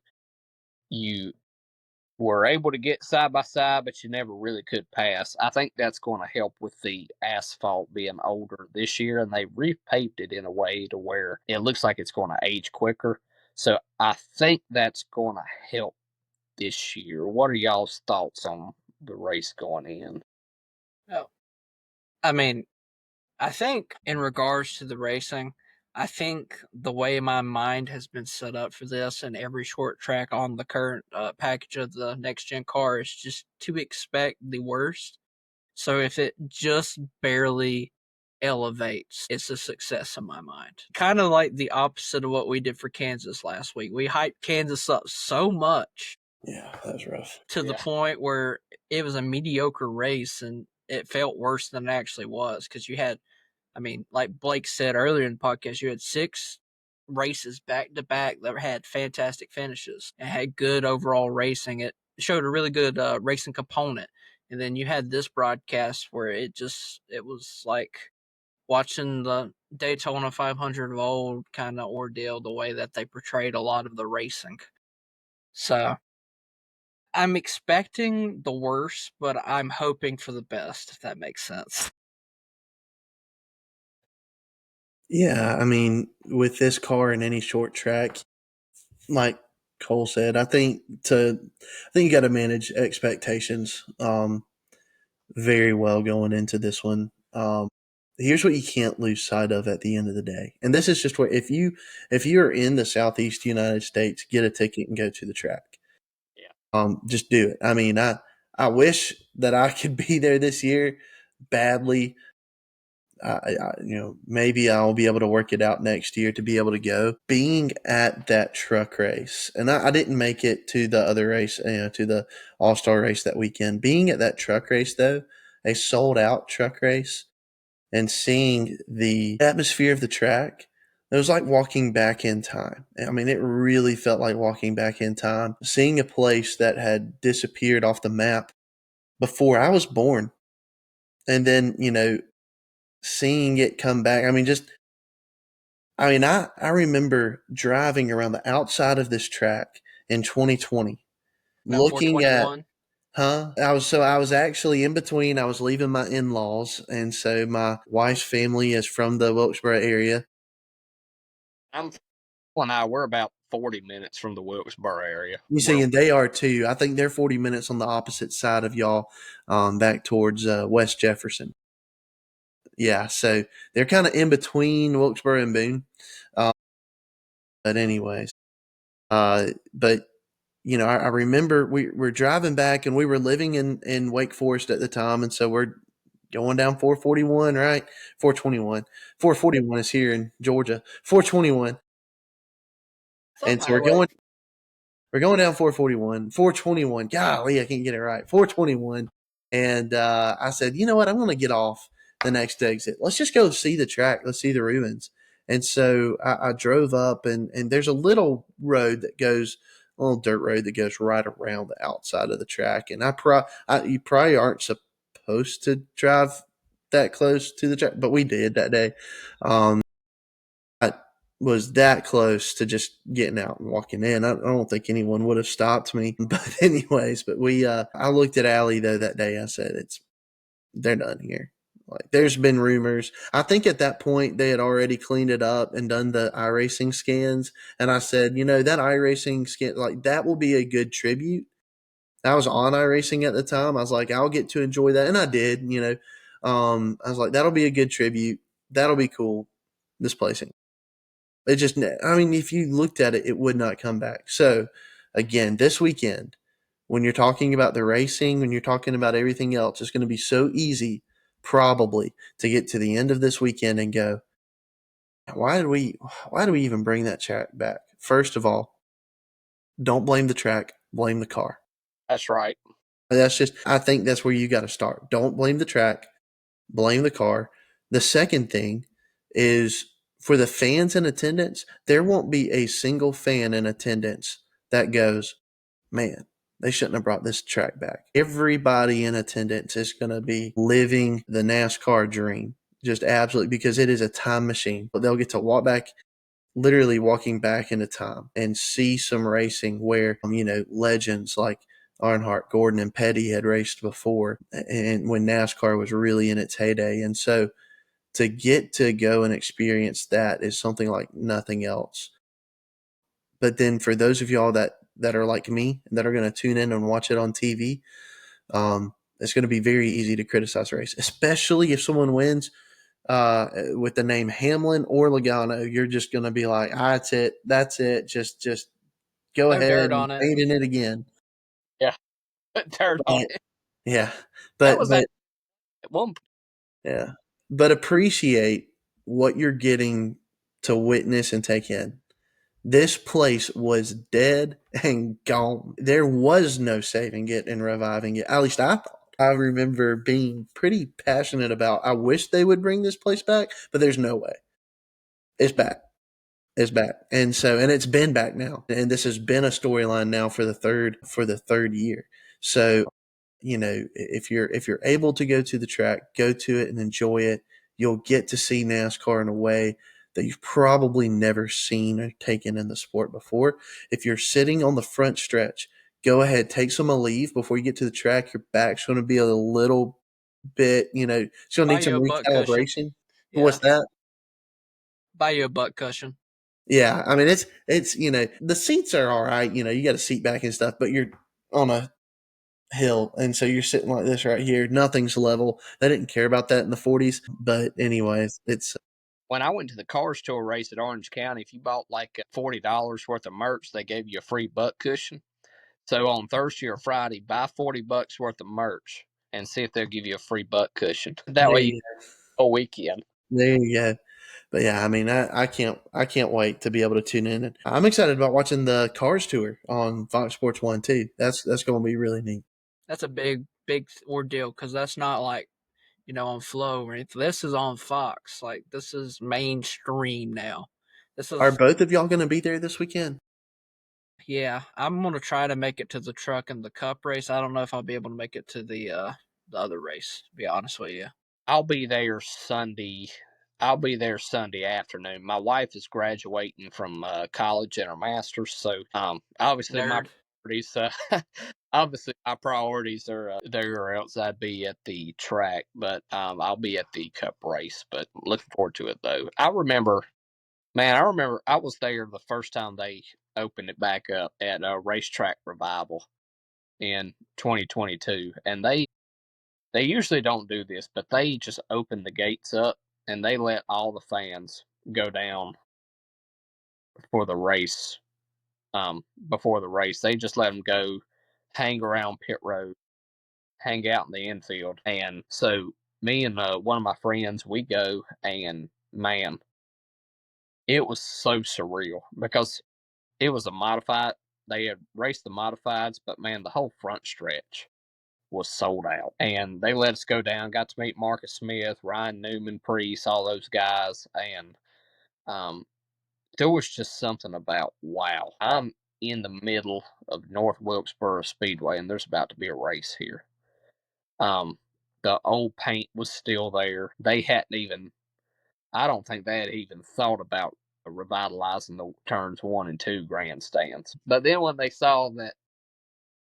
you were able to get side by side, but you never really could pass. I think that's going to help with the asphalt being older this year, and they repaved it in a way to where it looks like it's going to age quicker. So I think that's going to help this year. What are y'all's thoughts on the race going in? Oh, I mean, I think in regards to the racing, I think the way my mind has been set up for this and every short track on the current package of the next gen car is just to expect the worst. So if it just barely elevates, it's a success in my mind. Kind of like the opposite of what we did for Kansas last week. We hyped Kansas up so much Yeah, that was rough. to the point where it was a mediocre race and it felt worse than it actually was because you had, I mean, like Blake said earlier in the podcast, you had 6 races back to back that had fantastic finishes and had good overall racing. It showed a really good racing component. And then you had this broadcast where it was like watching the Daytona 500 of old kind of ordeal, the way that they portrayed a lot of the racing. So I'm expecting the worst, but I'm hoping for the best, if that makes sense. Yeah, I mean, with this car in any short track, like Cole said, I think you got to manage expectations very well going into this one. Here's what you can't lose sight of at the end of the day, and this is just where if you're in the Southeast United States, get a ticket and go to the track. Just do it. I mean, I wish that I could be there this year badly. Maybe I'll be able to work it out next year to be able to go. Being at that truck race, and I didn't make it to the other race, to the All-Star race that weekend. Being at that truck race, though, a sold-out truck race, and seeing the atmosphere of the track, it was like walking back in time. I mean, it really felt like walking back in time. Seeing a place that had disappeared off the map before I was born, and then, seeing it come back. I remember driving around the outside of this track in 2020, About looking at, 421. I was actually in between. I was leaving my in-laws, and so my wife's family is from the Wilkesboro area. I'm and I we're about 40 minutes from the Wilkesboro area. You see, and they are too. I think they're 40 minutes on the opposite side of y'all, back towards West Jefferson. Yeah, so they're kind of in between Wilkesboro and Boone. But anyways, but I remember we were driving back, and we were living in Wake Forest at the time, and so we're going down 441, right? 421. 441 is here in Georgia. 421. And so we're going down 441, 421. Golly, I can't get it right. 421. And I said, you know what? I'm going to get off the next exit. Let's just go see the track. Let's see the ruins. And so I drove up, and there's a little road that goes, a little dirt road that goes right around the outside of the track. And you probably aren't supposed to drive that close to the track, but we did that day. I was that close to just getting out and walking in. I don't think anyone would have stopped me. But anyways, I looked at Allie though that day. I said, they're done here. Like, there's been rumors. I think at that point they had already cleaned it up and done the iRacing scans. And I said, that iRacing scan, like, that will be a good tribute. I was on iRacing at the time. I was like, I'll get to enjoy that. And I did, I was like, that'll be a good tribute. That'll be cool. This placing. It just, I mean, if you looked at it, it would not come back. So, again, this weekend, when you're talking about the racing, when you're talking about everything else, it's going to be so easy, probably, to get to the end of this weekend and go, why do we even bring that track back? First of all, don't blame the track, blame the car. That's right. I think that's where you got to start. Don't blame the track, blame the car. The second thing is for the fans in attendance, there won't be a single fan in attendance that goes, man, they shouldn't have brought this track back. Everybody in attendance is going to be living the NASCAR dream, just absolutely, because it is a time machine. But they'll get to walk back, literally walking back into time, and see some racing where, legends like Earnhardt, Gordon, and Petty had raced before, and when NASCAR was really in its heyday. And so to get to go and experience that is something like nothing else. But then for those of y'all that are like me, that are going to tune in and watch it on TV, it's going to be very easy to criticize the race, especially if someone wins with the name Hamlin or Logano. You're just going to be like, that's it. Just go No ahead dirt and on it. paint in it again. Yeah, dirt on But it. yeah, That but was but at one. yeah, but appreciate what you're getting to witness and take in. This place was dead and gone. There was no saving it and reviving it. At least I thought. I remember being pretty passionate about, I wish they would bring this place back, but there's no way. It's back. It's back. And it's been back now. And this has been a storyline now for the third year. So, if you're able to go to the track, go to it and enjoy it. You'll get to see NASCAR in a way that you've probably never seen or taken in the sport before. If you're sitting on the front stretch, go ahead, take some leave before you get to the track. Your back's going to be a little bit, it's going to Buy need some you a butt cushion. recalibration. Yeah. What's that? Buy you a butt cushion. Yeah, I mean it's the seats are all right. You got a seat back and stuff, but you're on a hill, and so you're sitting like this right here. Nothing's level. They didn't care about that in the 40s, but anyways, it's When I went to the Cars Tour race at Orange County, if you bought like $40 worth of merch, they gave you a free butt cushion. So on Thursday or Friday, buy $40 worth of merch and see if they'll give you a free butt cushion. That there way you you go a weekend. there you go. But yeah, I mean, I can't wait to be able to tune in. And I'm excited about watching the Cars tour on Fox Sports One too. That's going to be really neat. That's a big ordeal because that's not like on Flow or anything. This is on Fox. Like this is mainstream now. This Are is both of y'all going to be there this weekend? Yeah. I'm gonna try to make it to the truck and the cup race. I don't know if I'll be able to make it to the other race. To be honest with you, I'll be there Sunday. I'll be there Sunday afternoon. My wife is graduating from college and her master's, so obviously my nerd. priorities, obviously my priorities are there, or else I'd be at the track. But I'll be at the Cup race. But looking forward to it though. I remember I was there the first time they opened it back up at Racetrack Revival in 2022, and they usually don't do this, but they just open the gates up and they let all the fans go down for the race. Before the race, they just let them go, hang around pit road, hang out in the infield, and so me and one of my friends, we go, and man, it was so surreal because it was a modified. They had raced the modifieds, but man, the whole front stretch was sold out. And they let us go down, got to meet Marcus Smith, Ryan Newman, Priest, all those guys. And um, there was just something about, wow, I'm in the middle of North Wilkesboro Speedway and there's about to be a race here. Um, the old paint was still there. They hadn't even, I don't think they had even thought about revitalizing the turns 1 and 2 grandstands. But then when they saw that,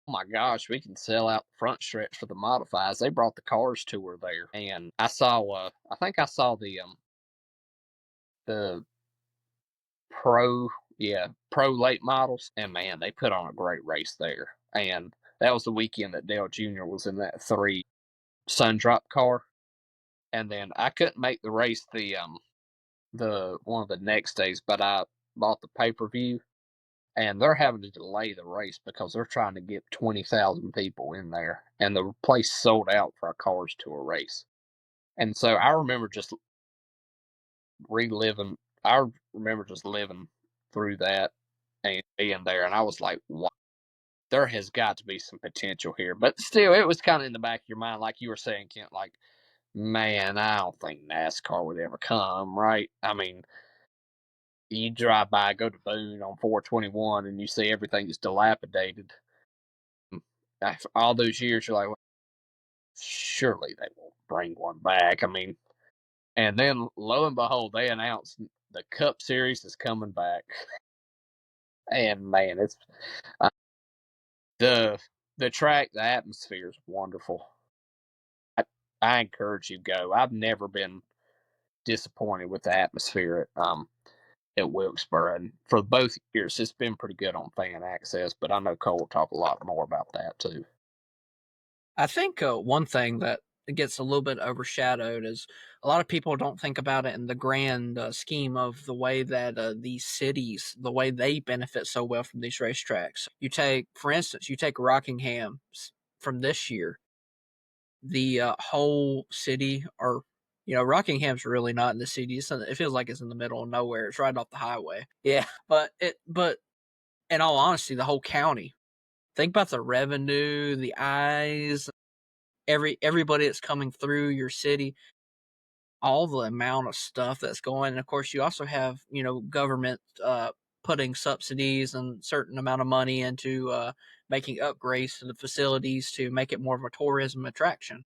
oh my gosh, we can sell out the front stretch for the modifieds. They brought the Cars tour there, and I saw. I think I saw the pro, yeah, pro late models, and man, they put on a great race there. And that was the weekend that Dale Jr. was in that 3 Sundrop car, and then I couldn't make the race the one of the next days, but I bought the pay per view and they're having to delay the race because they're trying to get 20,000 people in there, and the place sold out for a Cars Tour race. And so I remember just reliving. I remember just living through that and being there, and I was like, "Wow, there has got to be some potential here." But still, it was kind of in the back of your mind, like you were saying, Kent. Like Man, I don't think NASCAR would ever come, right? I mean, you drive by, go to Boone on 421, and you see everything is dilapidated. After all those years, you're like, well, surely they won't bring one back. I mean, and then lo and behold, they announced the Cup Series is coming back, and man, it's uh, the the track, the atmosphere is wonderful. I, I encourage you to go. I've never been disappointed with the atmosphere at Wilkesboro, and for both years, it's been pretty good on fan access. But I know Cole will talk a lot more about that too. I think one thing that gets a little bit overshadowed is a lot of people don't think about it in the grand scheme of the way that these cities, the way they benefit so well from these racetracks. You take, for instance, you take Rockingham from this year, the whole city, or Rockingham's really not in the city. It feels like it's in the middle of nowhere. It's right off the highway. Yeah, but in all honesty, the whole county. Think about the revenue, the eyes, everybody that's coming through your city, all the amount of stuff that's going. And of course, you also have government putting subsidies and certain amount of money into making upgrades to the facilities to make it more of a tourism attraction.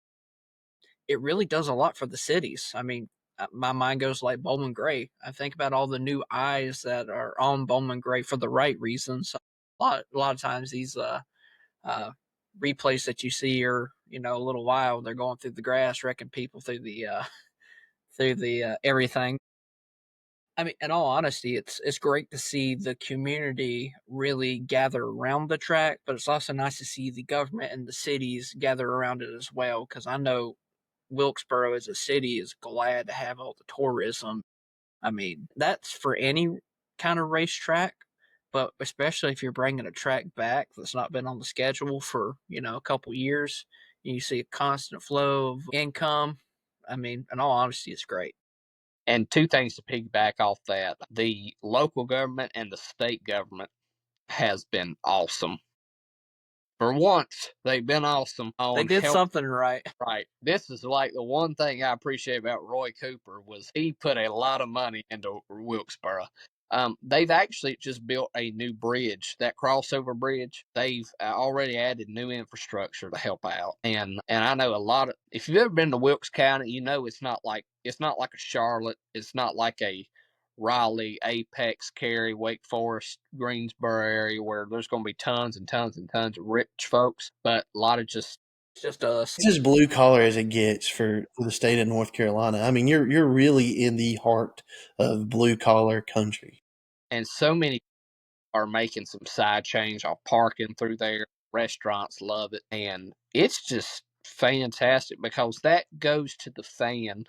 It really does a lot for the cities. I mean, my mind goes like Bowman Gray. I think about all the new eyes that are on Bowman Gray for the right reasons. A lot of times these uh, replays that you see are a little wild. They're going through the grass, wrecking people through the everything. I mean, in all honesty, it's great to see the community really gather around the track, but it's also nice to see the government and the cities gather around it as well. Because I know Wilkesboro as a city is glad to have all the tourism. I mean, that's for any kind of racetrack, but especially if you're bringing a track back that's not been on the schedule for a couple years, you see a constant flow of income. I mean, in all honesty, it's great. And two things to piggyback off that: the local government and the state government has been awesome. For once, they've been awesome They on did help. something right. Right. This is like the one thing I appreciate about Roy Cooper was he put a lot of money into Wilkesboro. They've actually just built a new bridge, that crossover bridge. They've already added new infrastructure to help out, and I know a lot of. If you've ever been to Wilkes County, you know it's not like a Charlotte. It's not like a Raleigh, Apex, Cary, Wake Forest, Greensboro area where there's going to be tons and tons and tons of rich folks, but a lot of just It's just us. It's as blue collar as it gets for the state of North Carolina. I mean, you're really in the heart of blue collar country. and so many are making some side change on parking through there. Restaurants love it, and it's just fantastic because that goes to the fan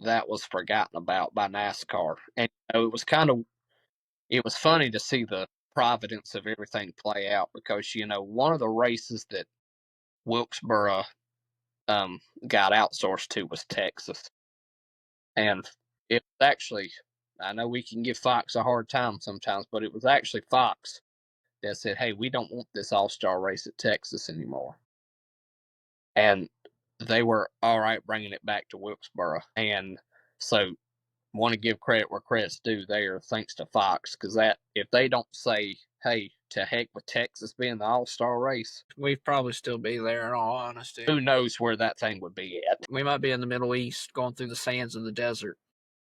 that was forgotten about by NASCAR. And it was funny to see the providence of everything play out because one of the races that Wilkesboro got outsourced to was Texas, and it was actually, I know we can give Fox a hard time sometimes, but it was actually Fox that said, "Hey, we don't want this All-Star race at Texas anymore," and they were all right bringing it back to Wilkesboro. And so, want to give credit where credit's due there, thanks to Fox, because that if they don't say, "Hey, to heck with Texas being the All-Star race," We'd probably still be there in all honesty. who knows where that thing would be at? We might be in the Middle East going through the sands of the desert.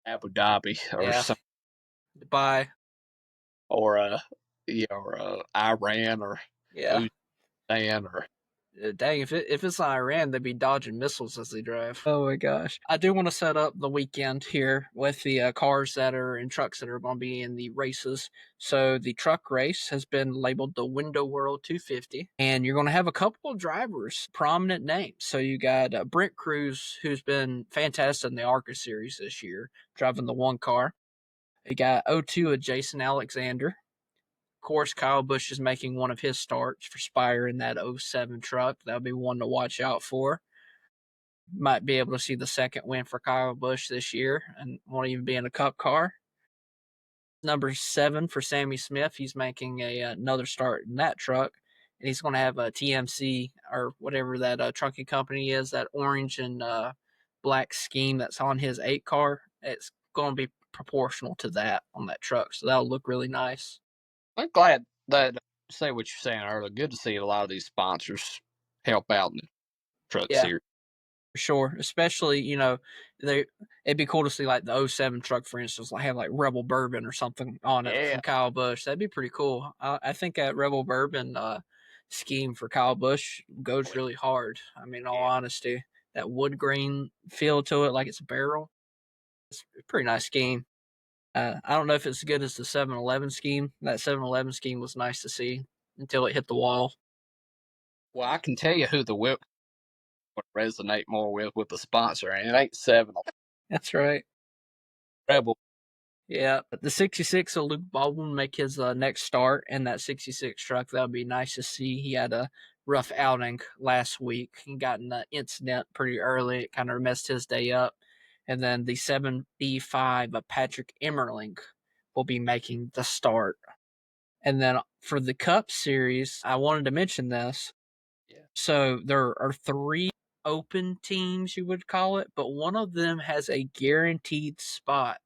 Abu Dhabi or Yeah. some, Dubai. or Iran or Yeah. Uzbekistan or Dang, if it's Iran, they'd be dodging missiles as they drive. Oh my gosh. I do want to set up the weekend here with the cars that are and trucks that are going to be in the races. So the truck race has been labeled the Window World 250, and you're going to have a couple of drivers, prominent names. So you got Brent Cruz, who's been fantastic in the ARCA series this year, driving the one car. You got O2 of Jason Alexander. Of course, Kyle Busch is making one of his starts for Spire in that '07 truck. That'll be one to watch out for. Might be able to see the second win for Kyle Busch this year and won't even be in a cup car. Number 7 for Sammy Smith. He's making another start in that truck. And he's going to have a TMC or whatever that trucking company is, that orange and black scheme that's on his 8 car, it's going to be proportional to that on that truck. So that'll look really nice. I'm glad that say what you're saying earlier. Good to see a lot of these sponsors help out in the truck Yeah, series. for sure. Especially, they it'd be cool to see like the '07 truck, for instance, like have like Rebel Bourbon or something on it Yeah, from Kyle Busch. That'd be pretty cool. I think that Rebel Bourbon scheme for Kyle Busch goes really hard. I mean, in all yeah. honesty, that wood grain feel to it, like it's a barrel. It's a pretty nice scheme. I don't know if it's as good as the 7-Eleven scheme. That 7-Eleven scheme was nice to see until it hit the wall. Well, I can tell you who the whip would resonate more with the sponsor, and it ain't 7-Eleven. That's right. Rebel. Yeah, but the 66 will Luke Baldwin make his next start in that 66 truck. That would be nice to see. He had a rough outing last week. He got in an incident pretty early. It kind of messed his day up. And then the 75 of Patrick Emmerling will be making the start. And then for the Cup Series, I wanted to mention this. Yeah. So there are 3 open teams, you would call it, but one of them has a guaranteed spot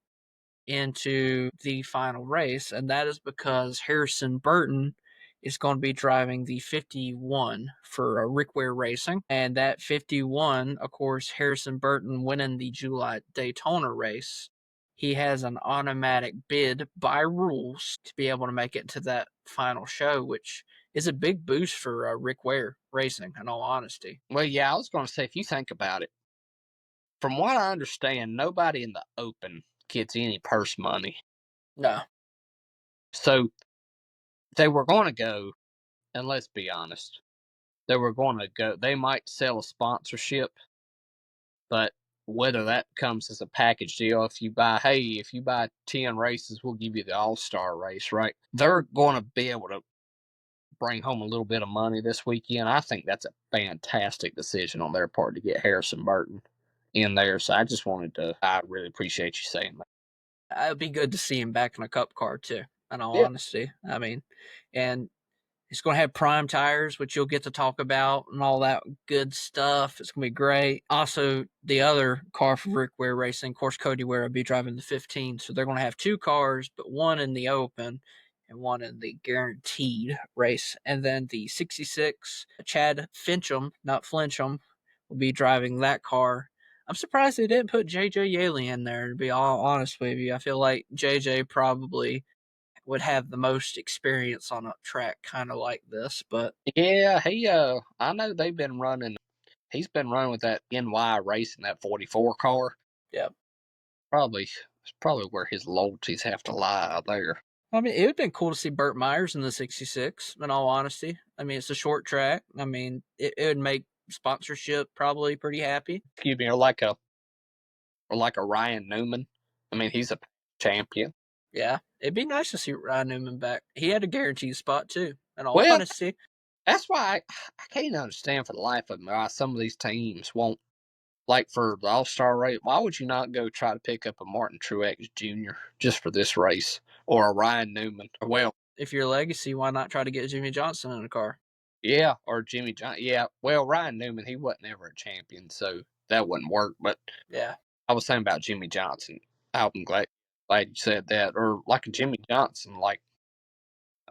into the final race, and that is because Harrison Burton is going to be driving the 51 for Rick Ware Racing. And that 51, of course, Harrison Burton winning the July Daytona race, he has an automatic bid by rules to be able to make it to that final show, which is a big boost for Rick Ware Racing, in all honesty. Well, yeah, I was going to say, if you think about it, from what I understand, nobody in the open gets any purse money. No. So they were going to go, and let's be honest, they were going to go. They might sell a sponsorship, but whether that comes as a package deal, if you buy 10 races, we'll give you the All-Star race, right? They're going to be able to bring home a little bit of money this weekend. I think that's a fantastic decision on their part to get Harrison Burton in there. So I really appreciate you saying that. It'd be good to see him back in a Cup car too, in all Yeah. honesty. I mean, and it's going to have prime tires, which you'll get to talk about and all that good stuff. It's going to be great. Also, the other car for Rick Ware Racing, of course, Cody Ware will be driving the 15. So they're going to have 2 cars, but one in the open and one in the guaranteed race. And then the 66, Chad Fincham, not Flincham, will be driving that car. I'm surprised they didn't put JJ Yaley in there, to be all honest with you. I feel like JJ probably would have the most experience on a track kind of like this, but Yeah, I know they've been running. He's been running with that NY racing, that 44 car. yeah. It's probably where his loyalties have to lie out there. I mean, it would have been cool to see Burt Myers in the 66, in all honesty. I mean, it's a short track. I mean, it would make sponsorship probably pretty happy. Excuse me, or like a Ryan Newman. I mean, he's a champion. Yeah, it'd be nice to see Ryan Newman back. He had a guaranteed spot, too, in all Well, honesty. that's why I can't understand for the life of me why some of these teams won't. Like for the All-Star race, why would you not go try to pick up a Martin Truex Jr. just for this race, or a Ryan Newman? Well, If you're legacy, why not try to get Jimmy Johnson in a car? yeah, or Jimmy John. Yeah, well, Ryan Newman, he wasn't ever a champion, so that wouldn't work. But Yeah. I was saying about Jimmy Johnson. I'm glad you said that. Or like a Jimmy Johnson, like,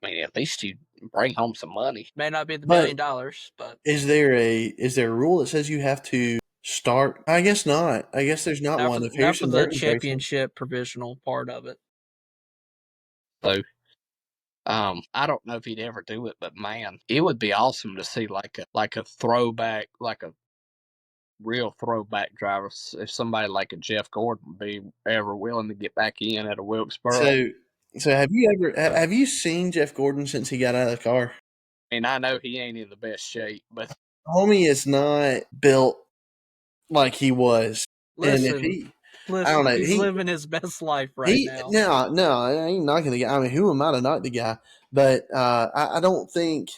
I mean, at least you bring home some money. May not be the But $1 million, but is there a rule that says you have to start? I guess not. I guess there's not one. If not for Harrison the Burton's racing, championship provisional part of it. So, I don't know if he'd ever do it, but man, it would be awesome to see like a throwback, like a real throwback driver. If somebody like a Jeff Gordon would be ever willing to get back in at a Wilkesboro. so have you seen Jeff Gordon since he got out of the car? And I know he ain't in the best shape, but Homie is not built like he was. And if I don't know, he's living his best life right now. no, I ain't knocking the guy. I mean, who am I to knock the guy? But I don't think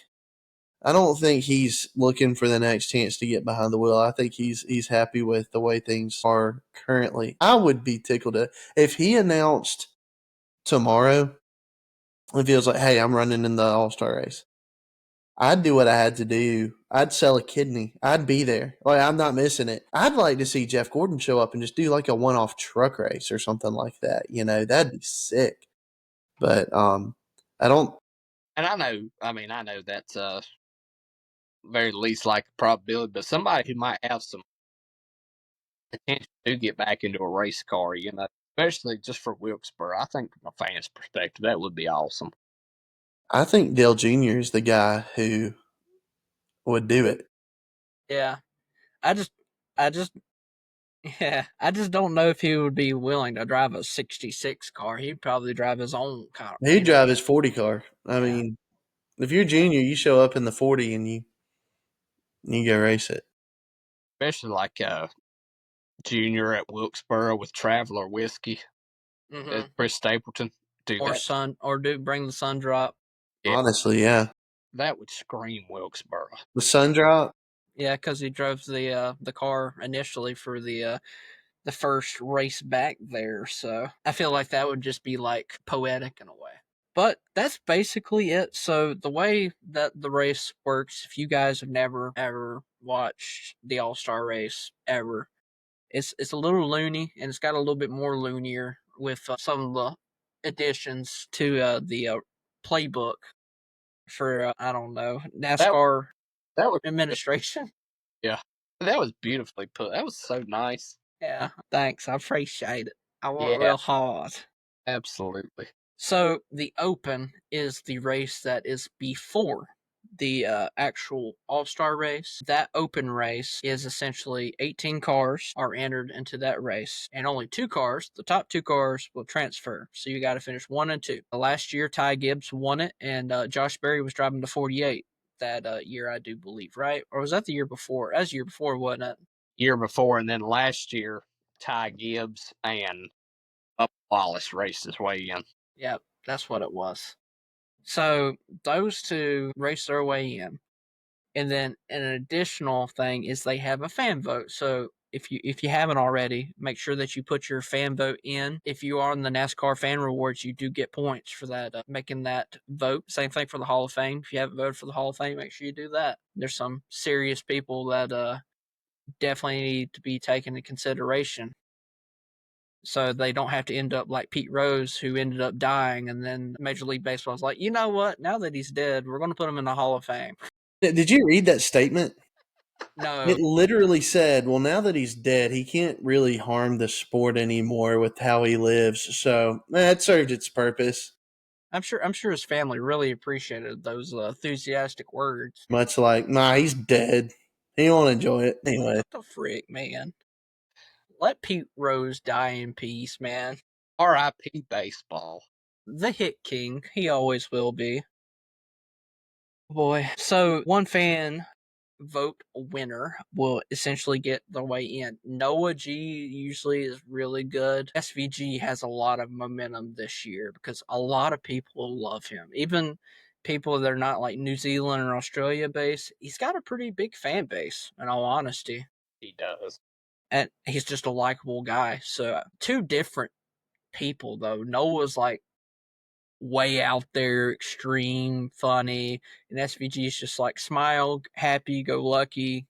he's looking for the next chance to get behind the wheel. I think he's happy with the way things are currently. I would be tickled if he announced tomorrow. It feels like, hey, I'm running in the All-Star race. I'd do what I had to do. I'd sell a kidney. I'd be there. Like, I'm not missing it. I'd like to see Jeff Gordon show up and just do like a one-off truck race or something like that. That'd be sick. But I don't. And I know that's very least like a probability, but somebody who might have some potential to get back into a race car, especially just for Wilkesboro. I think from a fan's perspective, that would be awesome. I think Dale Jr. is the guy who would do it. Yeah. I just Yeah, I just don't know if he would be willing to drive a '66 car. He'd probably drive his own car. He'd drive his 40 car. I Yeah. mean, if you're junior, you show up in the 40 and you go race it. Especially like Junior at Wilkesboro with Traveler Whiskey. Mm-hmm. Chris Stapleton. Do Or that. bring the sun drop. Yeah, Honestly, yeah. that would scream Wilkesboro. The sun drop. Yeah, because he drove the car initially for the first race back there. So I feel like that would just be like poetic in a way. But that's basically it. So the way that the race works, if you guys have never ever watched the All-Star Race ever, it's a little loony, and it's got a little bit more loonier with some of the additions to the playbook for I don't know, That NASCAR that was administration. yeah. That was beautifully put. That was so nice. Yeah, thanks. I appreciate it. I worked Yeah, real hard. absolutely. So the Open is the race that is before the actual All-Star race. That Open race is essentially 18 cars are entered into that race, and only two cars, the top two cars, will transfer. So you got to finish 1 and 2. Last year, Ty Gibbs won it, and Josh Berry was driving the 48 that year, I do believe, right? Or was that the year before? That was the year before, wasn't it? Year before, and then last year, Ty Gibbs and Bubba Wallace raced his way in. Yep, that's what it was. So those two race their way in. And then an additional thing is they have a fan vote. So if you haven't already, make sure that you put your fan vote in. If you are on the NASCAR fan rewards, you do get points for that making that vote. Same thing for the Hall of Fame. If you haven't voted for the Hall of Fame, make sure you do that. There's some serious people that definitely need to be taken into consideration, so they don't have to end up like Pete Rose, who ended up dying, and then Major League Baseball's like, you know what? Now that he's dead, we're going to put him in the Hall of Fame. Did you read that statement? No. It literally said, well, now that he's dead, he can't really harm the sport anymore with how he lives. So it served its purpose. I'm sure his family really appreciated those enthusiastic words. Much like, nah, he's dead. He won't enjoy it anyway. What the frick, man? Let Pete Rose die in peace, man. R.I.P. baseball. The hit king, he always will be. Boy, so one fan vote winner will essentially get the way in. Noah G usually is really good. SVG has a lot of momentum this year because a lot of people love him. Even people that are not like New Zealand or Australia based, he's got a pretty big fan base, in all honesty. He does. And he's just a likable guy. So two different people though. Noah's like way out there, extreme, funny, and SVG is just like smile, happy, go lucky.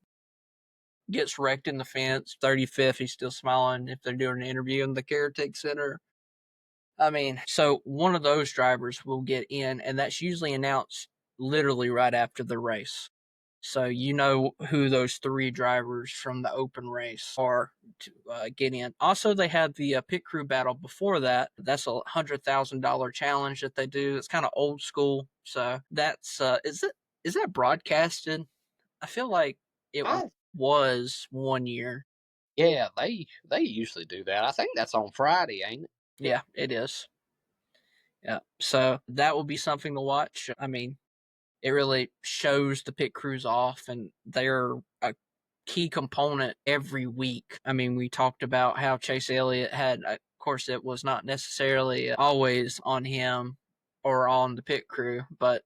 Gets wrecked in the fence, 35th, he's still smiling if they're doing an interview in the Caretake Center. I mean, so one of those drivers will get in, and that's usually announced literally right after the race. So you know who those three drivers from the open race are to get in. Also, they had the pit crew battle before that. That's $100,000 challenge that they do. It's kind of old school. So that's is that broadcasted? I feel like it was 1 year. Yeah, they usually do that. I think that's on Friday, ain't it? Yeah, it is. Yeah, so that will be something to watch. I mean, it really shows the pit crews off, and they're a key component every week. I mean, we talked about how Chase Elliott had, of course, it was not necessarily always on him or on the pit crew, but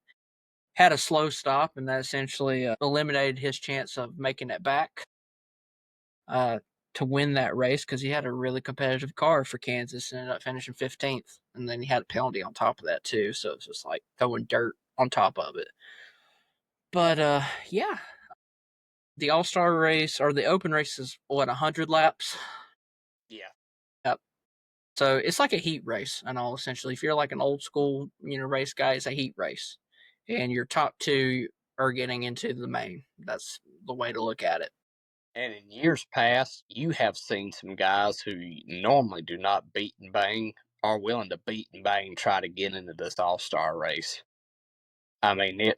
had a slow stop, and that essentially eliminated his chance of making it back to win that race because he had a really competitive car for Kansas and ended up finishing 15th. And then he had a penalty on top of that, too. So it's just like throwing dirt on top of it. But yeah, the All-Star race or the open race is what 100 laps. Yeah. Yep. So it's like a heat race, and all essentially. If you're like an old school, race guy, it's a heat race, and your top two are getting into the main. That's the way to look at it. And in years past, you have seen some guys who normally do not beat and bang are willing to beat and bang try to get into this All-Star race. I mean,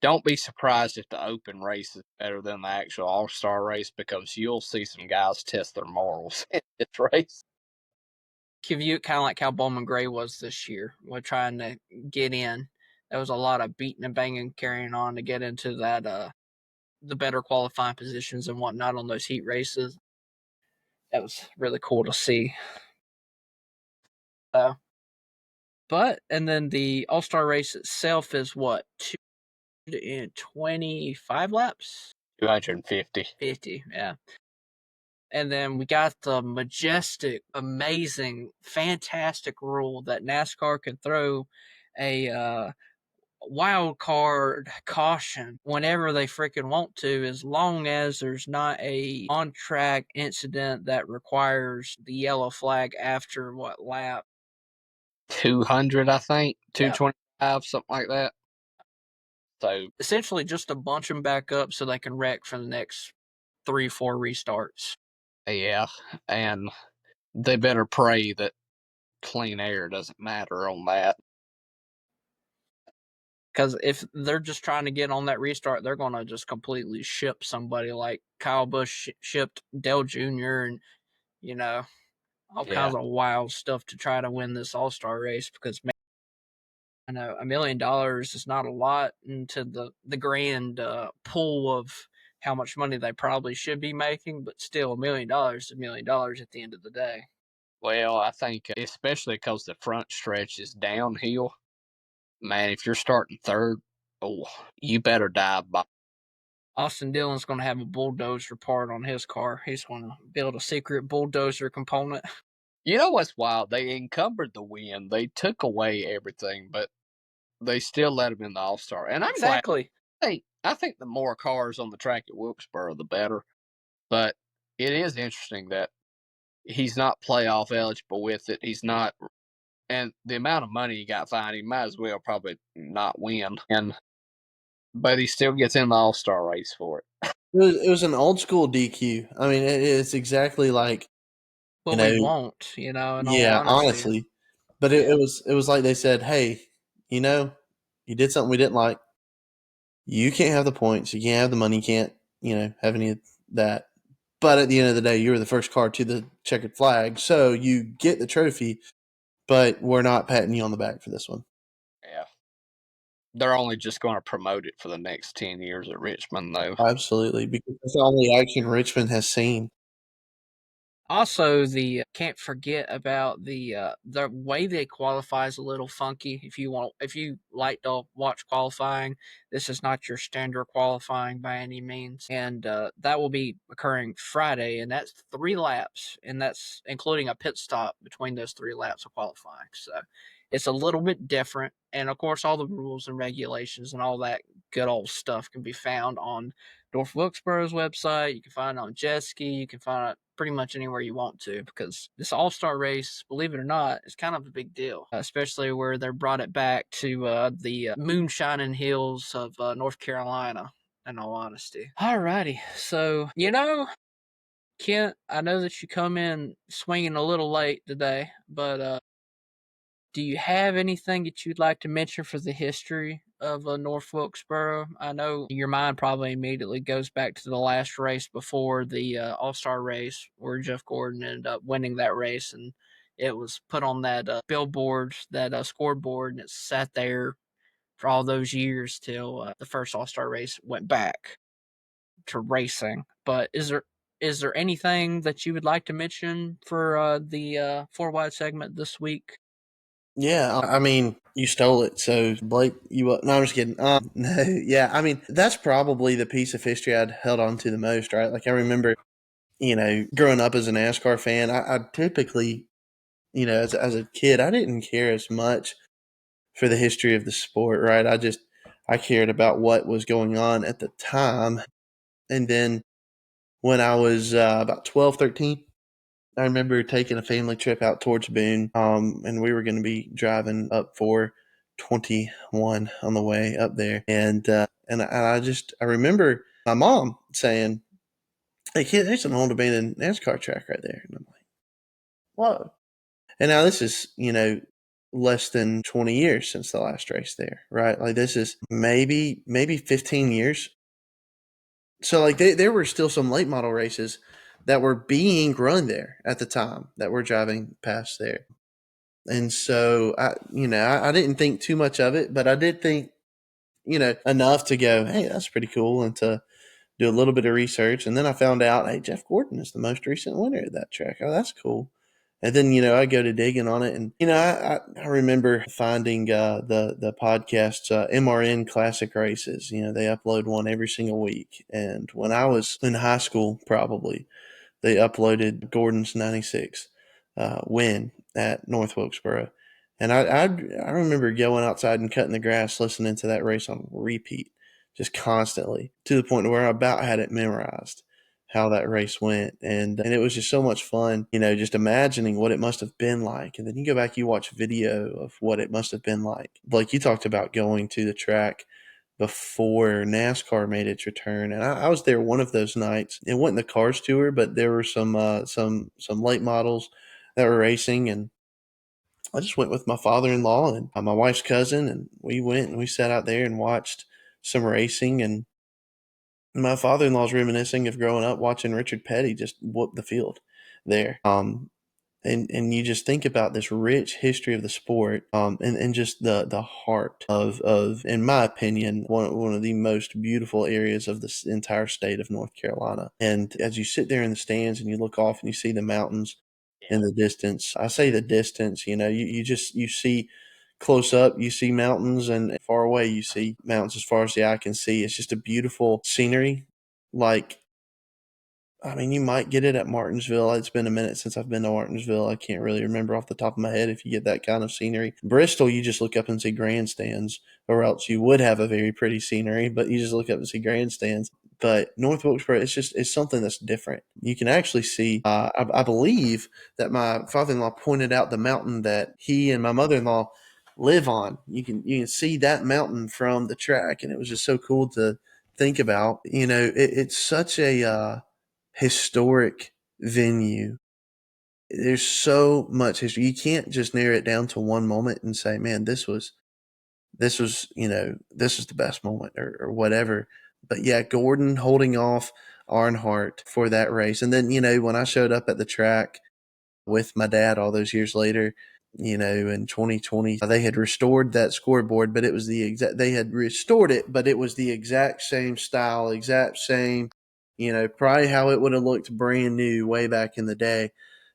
don't be surprised if the open race is better than the actual All-Star race, because you'll see some guys test their morals in this race. Give you kind of like how Bowman Gray was this year. We're trying to get in. There was a lot of beating and banging carrying on to get into that the better qualifying positions and whatnot on those heat races. That was really cool to see. And then the All Star race itself is what, 225 laps? 250. 50, yeah. And then we got the majestic, amazing, fantastic rule that NASCAR can throw a wild card caution whenever they freaking want to, as long as there's not a on track incident that requires the yellow flag after what lap? 200, I think. Yeah. 225, something like that. So Essentially just to bunch them back up so they can wreck for the next 3-4 restarts. yeah, and they better pray that clean air doesn't matter on that. Because if they're just trying to get on that restart, they're going to just completely ship somebody like Kyle Busch shipped Dale Jr. and, all kinds of wild stuff to try to win this All-Star race. Because, man, I know $1 million is not a lot into the grand pool of how much money they probably should be making, but still $1 million is $1 million at the end of the day. Well, I think especially because the front stretch is downhill, man, if you're starting third, you better dive by. Austin Dillon's going to have a bulldozer part on his car. He's going to build a secret bulldozer component. You know what's wild? They encumbered the win. They took away everything, but they still let him in the All-Star. And I'm Exactly. glad. I think the more cars on the track at Wilkesboro, the better. But it is interesting that he's not playoff eligible with it. He's not, and the amount of money he got fined, he might as well probably not win. But he still gets in the All-Star race for it. It was an old school DQ. I mean, it's exactly like What we want, in all yeah, honesty. honestly. But it was like they said, hey, you did something we didn't like. You can't have the points. You can't have the money. You can't, have any of that. But at the end of the day, you were the first car to the checkered flag, so you get the trophy. But we're not patting you on the back for this one. Yeah. They're only just going to promote it for the next 10 years at Richmond, though. Absolutely, because that's the only action Richmond has seen. Also, the can't forget about the way they qualify is a little funky. If you like to watch qualifying, this is not your standard qualifying by any means, and that will be occurring Friday, and that's 3 laps, and that's including a pit stop between those 3 laps of qualifying. So it's a little bit different, and of course, all the rules and regulations and all that good old stuff can be found on North Wilkesboro's website. You can find it on Jet Ski. You can find it pretty much anywhere you want to, because this All-Star race, believe it or not, is kind of a big deal, especially where they brought it back to the moonshining hills of North Carolina, in all honesty. Alrighty, so, Kent, I know that you come in swinging a little late today, but do you have anything that you'd like to mention for the history of North Wilkesboro? I know your mind probably immediately goes back to the last race before the All-Star race, where Jeff Gordon ended up winning that race, and it was put on that billboard, that scoreboard, and it sat there for all those years till the first All-Star race went back to racing. But is there anything that you would like to mention for the 4 wide segment this week? Yeah, I mean, you stole it. So Blake, no, I'm just kidding. No, yeah, I mean, that's probably the piece of history I'd held on to the most, right? Like I remember, growing up as a NASCAR fan, I typically, as a kid, I didn't care as much for the history of the sport, right? I cared about what was going on at the time. And then when I was about 12, 13, I remember taking a family trip out towards Boone, and we were going to be driving up for 21 on the way up there. And I remember my mom saying, "Hey kid, there's an old abandoned NASCAR track right there." And I'm like, "Whoa!" And now this is, less than 20 years since the last race there, right? Like this is maybe 15 years. So like there were still some late model races that were being run there at the time that we're driving past there. And so I didn't think too much of it, but I did think, enough to go, hey, that's pretty cool, and to do a little bit of research. And then I found out, hey, Jeff Gordon is the most recent winner of that track. Oh, that's cool. And then, I go to digging on it. And, I remember finding the podcast's MRN Classic Races. They upload one every single week. And when I was in high school, probably, they uploaded Gordon's 96 win at North Wilkesboro. And I remember going outside and cutting the grass, listening to that race on repeat, just constantly, to the point where I about had it memorized how that race went. And it was just so much fun, just imagining what it must have been like. And then you go back, you watch video of what it must have been like. Like you talked about going to the track before NASCAR made its return, and I was there one of those nights. It wasn't the Cars Tour, but there were some late models that were racing, and I just went with my father-in-law and my wife's cousin, and we went and we sat out there and watched some racing. And my father-in-law's reminiscing of growing up watching Richard Petty just whoop the field there. And you just think about this rich history of the sport, and just the heart of, in my opinion, one of the most beautiful areas of this entire state of North Carolina. And as you sit there in the stands and you look off and you see the mountains in the distance, I say the distance, you see close up, you see mountains, and far away, you see mountains as far as the eye can see. It's just a beautiful scenery. Like, I mean, you might get it at Martinsville. It's been a minute since I've been to Martinsville. I can't really remember off the top of my head if you get that kind of scenery. Bristol, you just look up and see grandstands, or else you would have a very pretty scenery, but you just look up and see grandstands. But North Wilkesboro, it's something that's different. You can actually see, I believe that my father-in-law pointed out the mountain that he and my mother-in-law live on. You can see that mountain from the track, and it was just so cool to think about. It's such a historic venue. There's so much history. You can't just narrow it down to one moment and say, man, this was the best moment, or whatever. But yeah, Gordon holding off Earnhardt for that race. And then, when I showed up at the track with my dad all those years later, in 2020, they had restored that scoreboard, but it was they had restored it, but it was the exact same style, exact same, probably how it would have looked brand new way back in the day.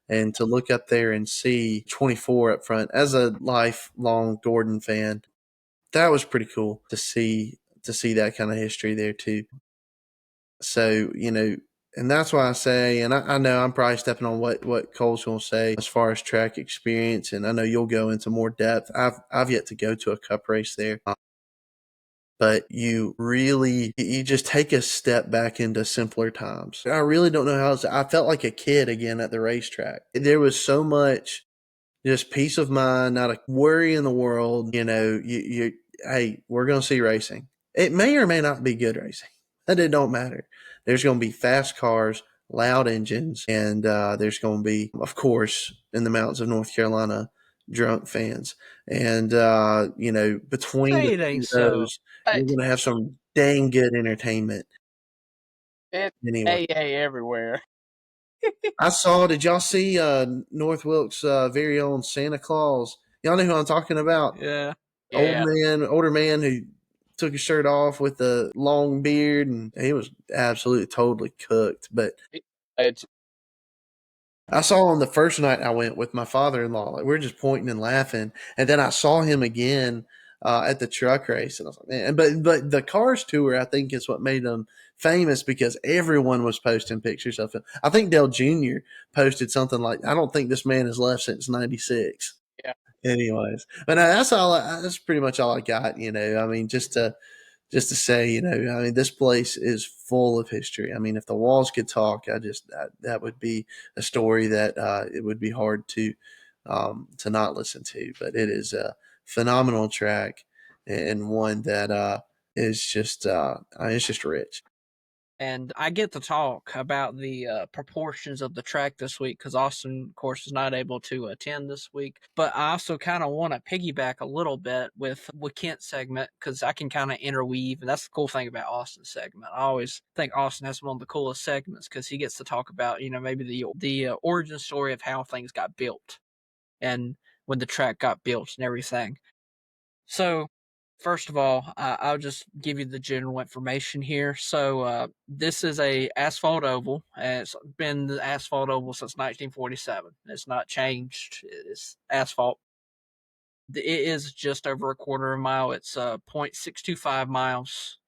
And to look up there and see 24 up front, as a lifelong Gordon fan, that was pretty cool to see that kind of history there too. So, and that's why I say, and I know I'm probably stepping on what Cole's going to say as far as track experience, and I know you'll go into more depth. I've yet to go to a cup race there, but you just take a step back into simpler times. I really don't know how I felt like a kid again at the racetrack. There was so much just peace of mind, not a worry in the world. Hey, we're going to see racing. It may or may not be good racing. That it don't matter. There's going to be fast cars, loud engines, and there's going to be, of course, in the mountains of North Carolina, drunk fans. And, between Say the it two ain't of so. those, you're going to have some dang good entertainment. It's Anyway, AA everywhere. did y'all see North Wilkes' very own Santa Claus? Y'all know who I'm talking about? Yeah. Yeah. Older man who took his shirt off with the long beard, and he was absolutely totally cooked. But It's I saw him the first night I went with my father-in-law. Like, we were just pointing and laughing, and then I saw him again at the truck race, and I was like, man. But the Cars Tour, I think, is what made them famous, because everyone was posting pictures of him. I think Dale Jr. posted something like, "I don't think this man has left since '96." yeah. Anyways, but no, that's pretty much all I got. I mean, just to just to say, I mean, this place is full of history. I mean, if the walls could talk, that would be a story that it would be hard to not listen to. But it is a phenomenal track, and one that is just it's just rich. And I get to talk about the proportions of the track this week because Austin, of course, is not able to attend this week. But I also kind of want to piggyback a little bit with Kent's segment because I can kind of interweave, and that's the cool thing about Austin's segment. I always think Austin has one of the coolest segments because he gets to talk about, maybe the origin story of how things got built and when the track got built and everything. So, first of all, I'll just give you the general information here. So, this is a asphalt oval, and it's been the asphalt oval since 1947. It's not changed. It's asphalt. It is just over a quarter of a mile. It's 0.625 miles,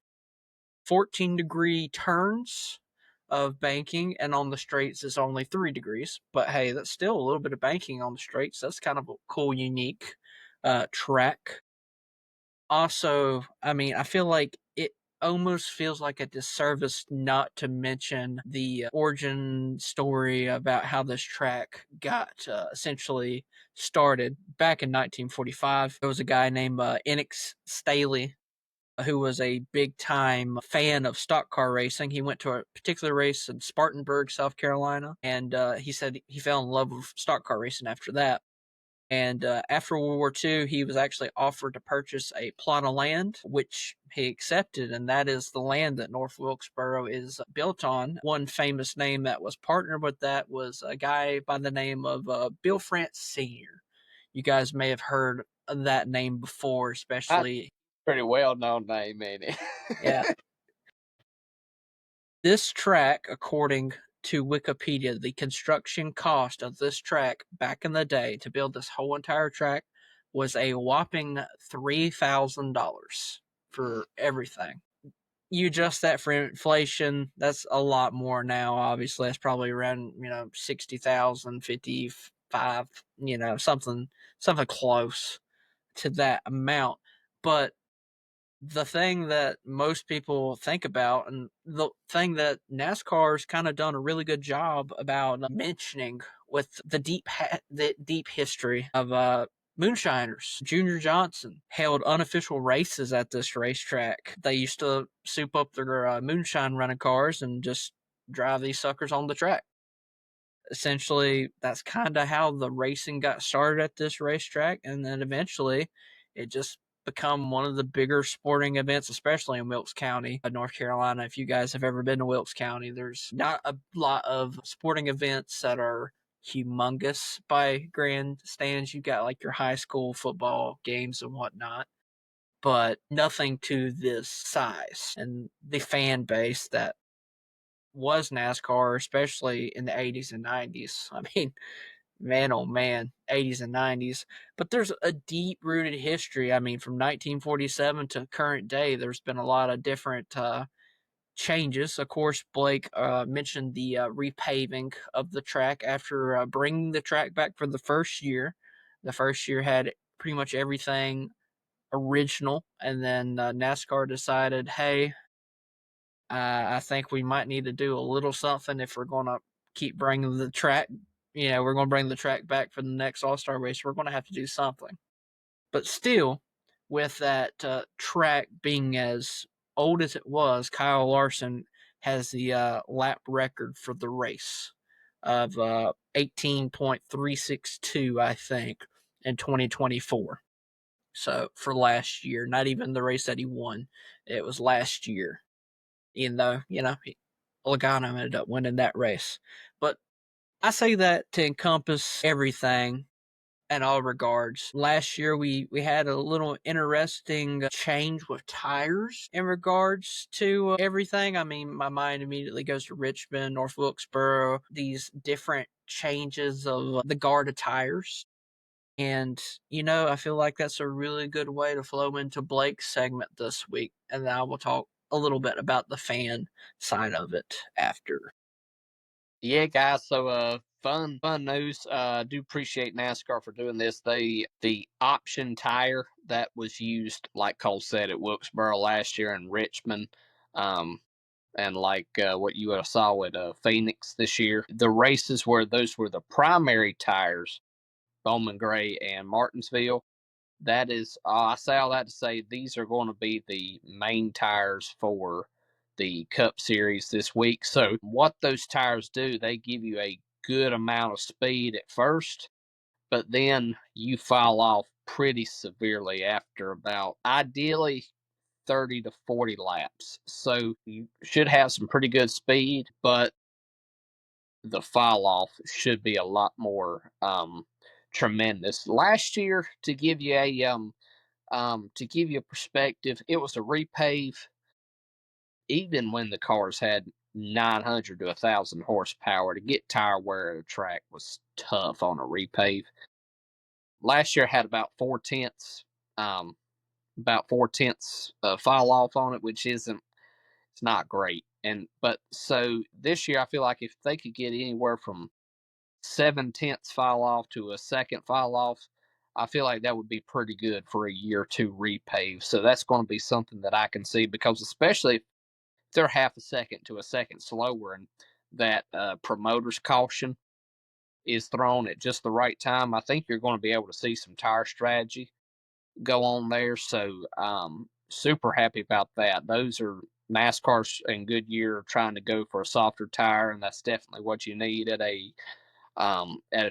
14-degree turns of banking, and on the straights it's only 3 degrees. But hey, that's still a little bit of banking on the straights. That's kind of a cool, unique track. Also, I mean, I feel like it almost feels like a disservice not to mention the origin story about how this track got essentially started back in 1945. There was a guy named Enix Staley who was a big time fan of stock car racing. He went to a particular race in Spartanburg, South Carolina, and he said he fell in love with stock car racing after that. And after World War II, he was actually offered to purchase a plot of land, which he accepted, and that is the land that North Wilkesboro is built on. One famous name that was partnered with that was a guy by the name of Bill France Sr. You guys may have heard of that name before, That's especially. pretty well known name, ain't it? Yeah. This track, according to Wikipedia, the construction cost of this track back in the day to build this whole entire track was a whopping $3,000 for everything. You adjust that for inflation, that's a lot more now. Obviously, that's probably around 60,000, 55, something close to that amount. But the thing that most people think about, and the thing that NASCAR's kind of done a really good job about mentioning with the deep history of moonshiners. Junior Johnson held unofficial races at this racetrack. They used to soup up their moonshine running cars and just drive these suckers on the track. Essentially, that's kind of how the racing got started at this racetrack, and then eventually it just become one of the bigger sporting events, especially in Wilkes County, North Carolina. If you guys have ever been to Wilkes County, there's not a lot of sporting events that are humongous by grandstands. You got like your high school football games and whatnot, but nothing to this size. And the fan base that was NASCAR, especially in the 80s and 90s. I mean, man, oh man, 80s and 90s. But there's a deep rooted history. I mean, from 1947 to current day, there's been a lot of different changes. Of course, Blake mentioned the repaving of the track after bringing the track back for the first year. The first year had pretty much everything original, and then NASCAR decided, hey, I think we might need to do a little something if we're going to keep bringing the track. We're going to bring the track back for the next All-Star race. We're going to have to do something. But still, with that track being as old as it was, Kyle Larson has the lap record for the race of 18.362, I think, in 2024. So for last year, not even the race that he won, it was last year. Even though, Logano ended up winning that race. But I say that to encompass everything in all regards. Last year, we had a little interesting change with tires in regards to everything. I mean, my mind immediately goes to Richmond, North Wilkesboro, these different changes of the guard of tires. And, I feel like that's a really good way to flow into Blake's segment this week. And then I will talk a little bit about the fan side of it after. Yeah, guys. So, fun news. Do appreciate NASCAR for doing this. The option tire that was used, like Cole said, at Wilkesboro last year and Richmond, and like what you saw at Phoenix this year. The races where those were the primary tires, Bowman Gray and Martinsville. That is, I say all that to say these are going to be the main tires for the Cup Series this week. So, what those tires do, they give you a good amount of speed at first, but then you fall off pretty severely after about ideally 30 to 40 laps. So, you should have some pretty good speed, but the fall off should be a lot more tremendous. Last year, to give you a perspective, it was a repave, even when the cars had 900 to 1,000 horsepower. To get tire wear at a track was tough on a repave. Last year had um, about 4 tenths fall off on it, which it's not great. But so this year, I feel like if they could get anywhere from 7 tenths fall off to a second fall off, I feel like that would be pretty good for a year or two repave. So that's going to be something that I can see, because especially if they're half a second to a second slower and that promoter's caution is thrown at just the right time, I think you're going to be able to see some tire strategy go on there. So super happy about that. Those are NASCAR and Goodyear trying to go for a softer tire, and that's definitely what you need at a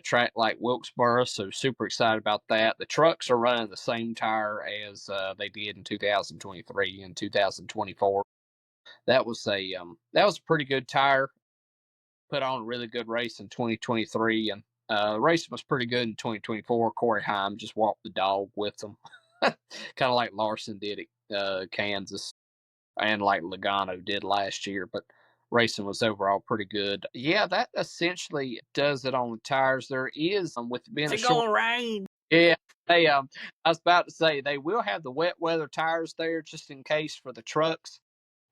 track like Wilkesboro. So super excited about that. The trucks are running the same tire as they did in 2023 and 2024. That was a pretty good tire. Put on a really good race in 2023, and the race was pretty good in 2024. Corey Heim just walked the dog with them, kind of like Larson did at Kansas, and like Logano did last year. But racing was overall pretty good. Yeah, that essentially does it on the tires. There is with being a It's short. gonna rain. Yeah, I was about to say they will have the wet weather tires there just in case for the trucks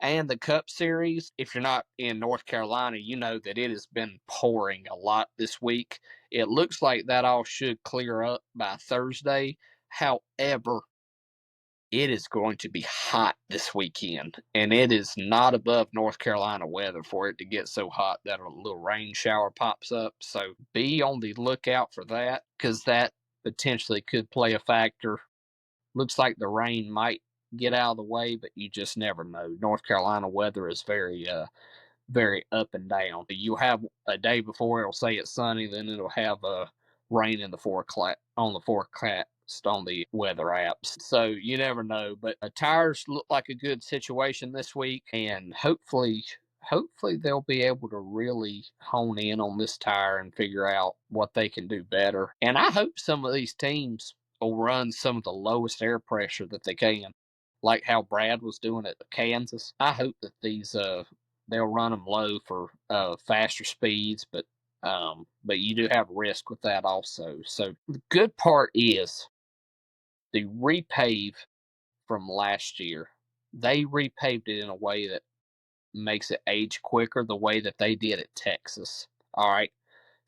and the Cup Series. If you're not in North Carolina, you know that it has been pouring a lot this week. It looks like that all should clear up by Thursday. However, it is going to be hot this weekend, and it is not above North Carolina weather for it to get so hot that a little rain shower pops up. So be on the lookout for that, because that potentially could play a factor. Looks like the rain might get out of the way, but you just never know. North Carolina weather is very up and down. You'll have a day before it'll say it's sunny, then it'll have rain in the forecast on the weather apps. So you never know. But tires look like a good situation this week, and hopefully they'll be able to really hone in on this tire and figure out what they can do better. And I hope some of these teams will run some of the lowest air pressure that they can, like how Brad was doing at Kansas. I hope that these they'll run them low for faster speeds, but you do have risk with that also. So the good part is the repave from last year. They repaved it in a way that makes it age quicker, the way that they did at Texas. All right.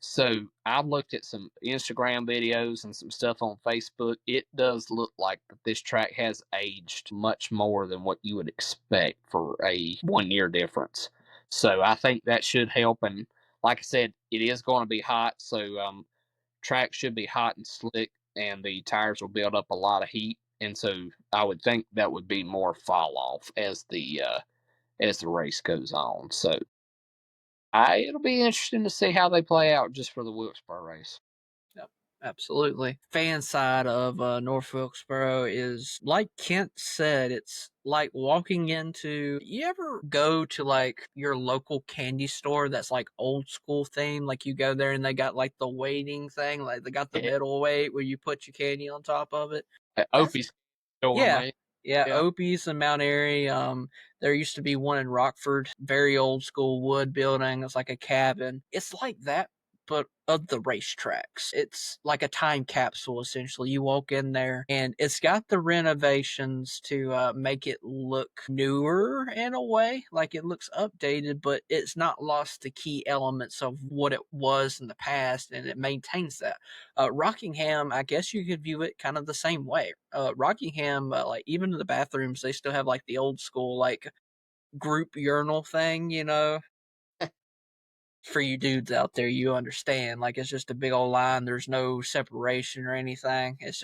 So I looked at some Instagram videos and some stuff on Facebook. It does look like that this track has aged much more than what you would expect for a 1 year difference. So I think that should help. And like I said, it is going to be hot. So track should be hot and slick, and the tires will build up a lot of heat. And so I would think that would be more fall off as the race goes on. So it'll be interesting to see how they play out just for the Wilkesboro race. Yep, absolutely. Fan side of North Wilkesboro is, like Kent said, it's like walking into. You ever go to like your local candy store that's like old school theme? Like you go there and they got like the weighting thing, like they got the Yeah. middle weight where you put your candy on top of it. Opie's store, Yeah. man. Yeah, Yeah. Opie's and Mount Airy. There used to be one in Rockford, very old school wood building. It's like a cabin. It's like that, but of the racetracks. It's like a time capsule, essentially. You walk in there, and it's got the renovations to make it look newer in a way. Like it looks updated, but it's not lost the key elements of what it was in the past, and it maintains that. Rockingham, I guess you could view it kind of the same way. Rockingham, like even in the bathrooms, they still have like the old school, like group urinal thing, for you dudes out there, you understand. Like it's just a big old line. There's no separation or anything. It's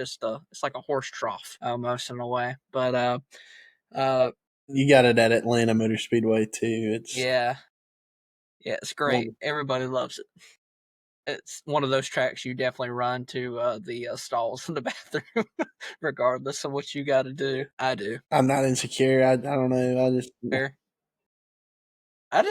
like a horse trough almost in a way. But uh, You got it at Atlanta Motor Speedway too. It's yeah, yeah, it's great. well, Everybody loves it. It's one of those tracks you definitely run to the stalls in the bathroom, regardless of what you got to do. I do. I'm not insecure. I don't know. I just Fair. I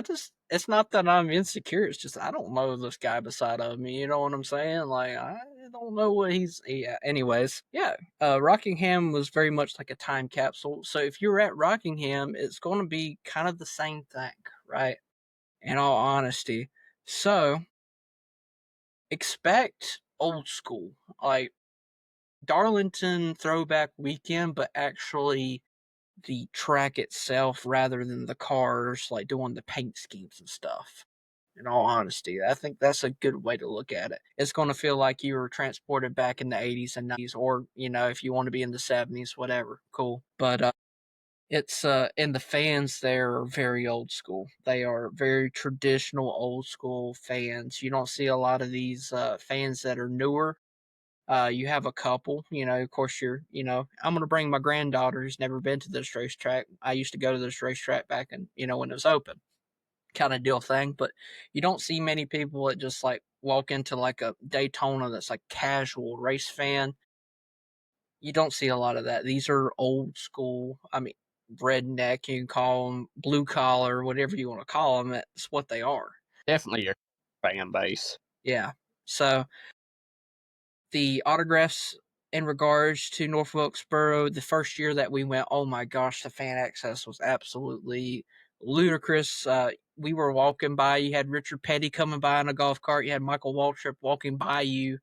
just, it's not that I'm insecure. It's just I don't know this guy beside of me. You know what I'm saying? Like I don't know what he's. Yeah. Anyways, yeah. Rockingham was very much like a time capsule. So if you're at Rockingham, it's going to be kind of the same thing, right? In all honesty, so expect old school, like Darlington throwback weekend, but actually the track itself rather than the cars, like doing the paint schemes and stuff. In all honesty, I think that's a good way to look at it. It's going to feel like you were transported back in the 80s and 90s, or, if you want to be in the 70s, whatever, cool. But it's, and the fans there are very old school. They are very traditional old school fans. You don't see a lot of these fans that are newer. You have a couple, of course I'm going to bring my granddaughter who's never been to this racetrack. I used to go to this racetrack back in, when it was open kind of deal thing, but you don't see many people that just like walk into like a Daytona that's like casual race fan. You don't see a lot of that. These are old school. I mean, redneck, you can call them blue collar, whatever you want to call them. That's what they are. Definitely your fan base. Yeah. So the autographs in regards to North Wilkesboro, the first year that we went, oh my gosh, the fan access was absolutely ludicrous. We were walking by, you had Richard Petty coming by in a golf cart, you had Michael Waltrip walking by you.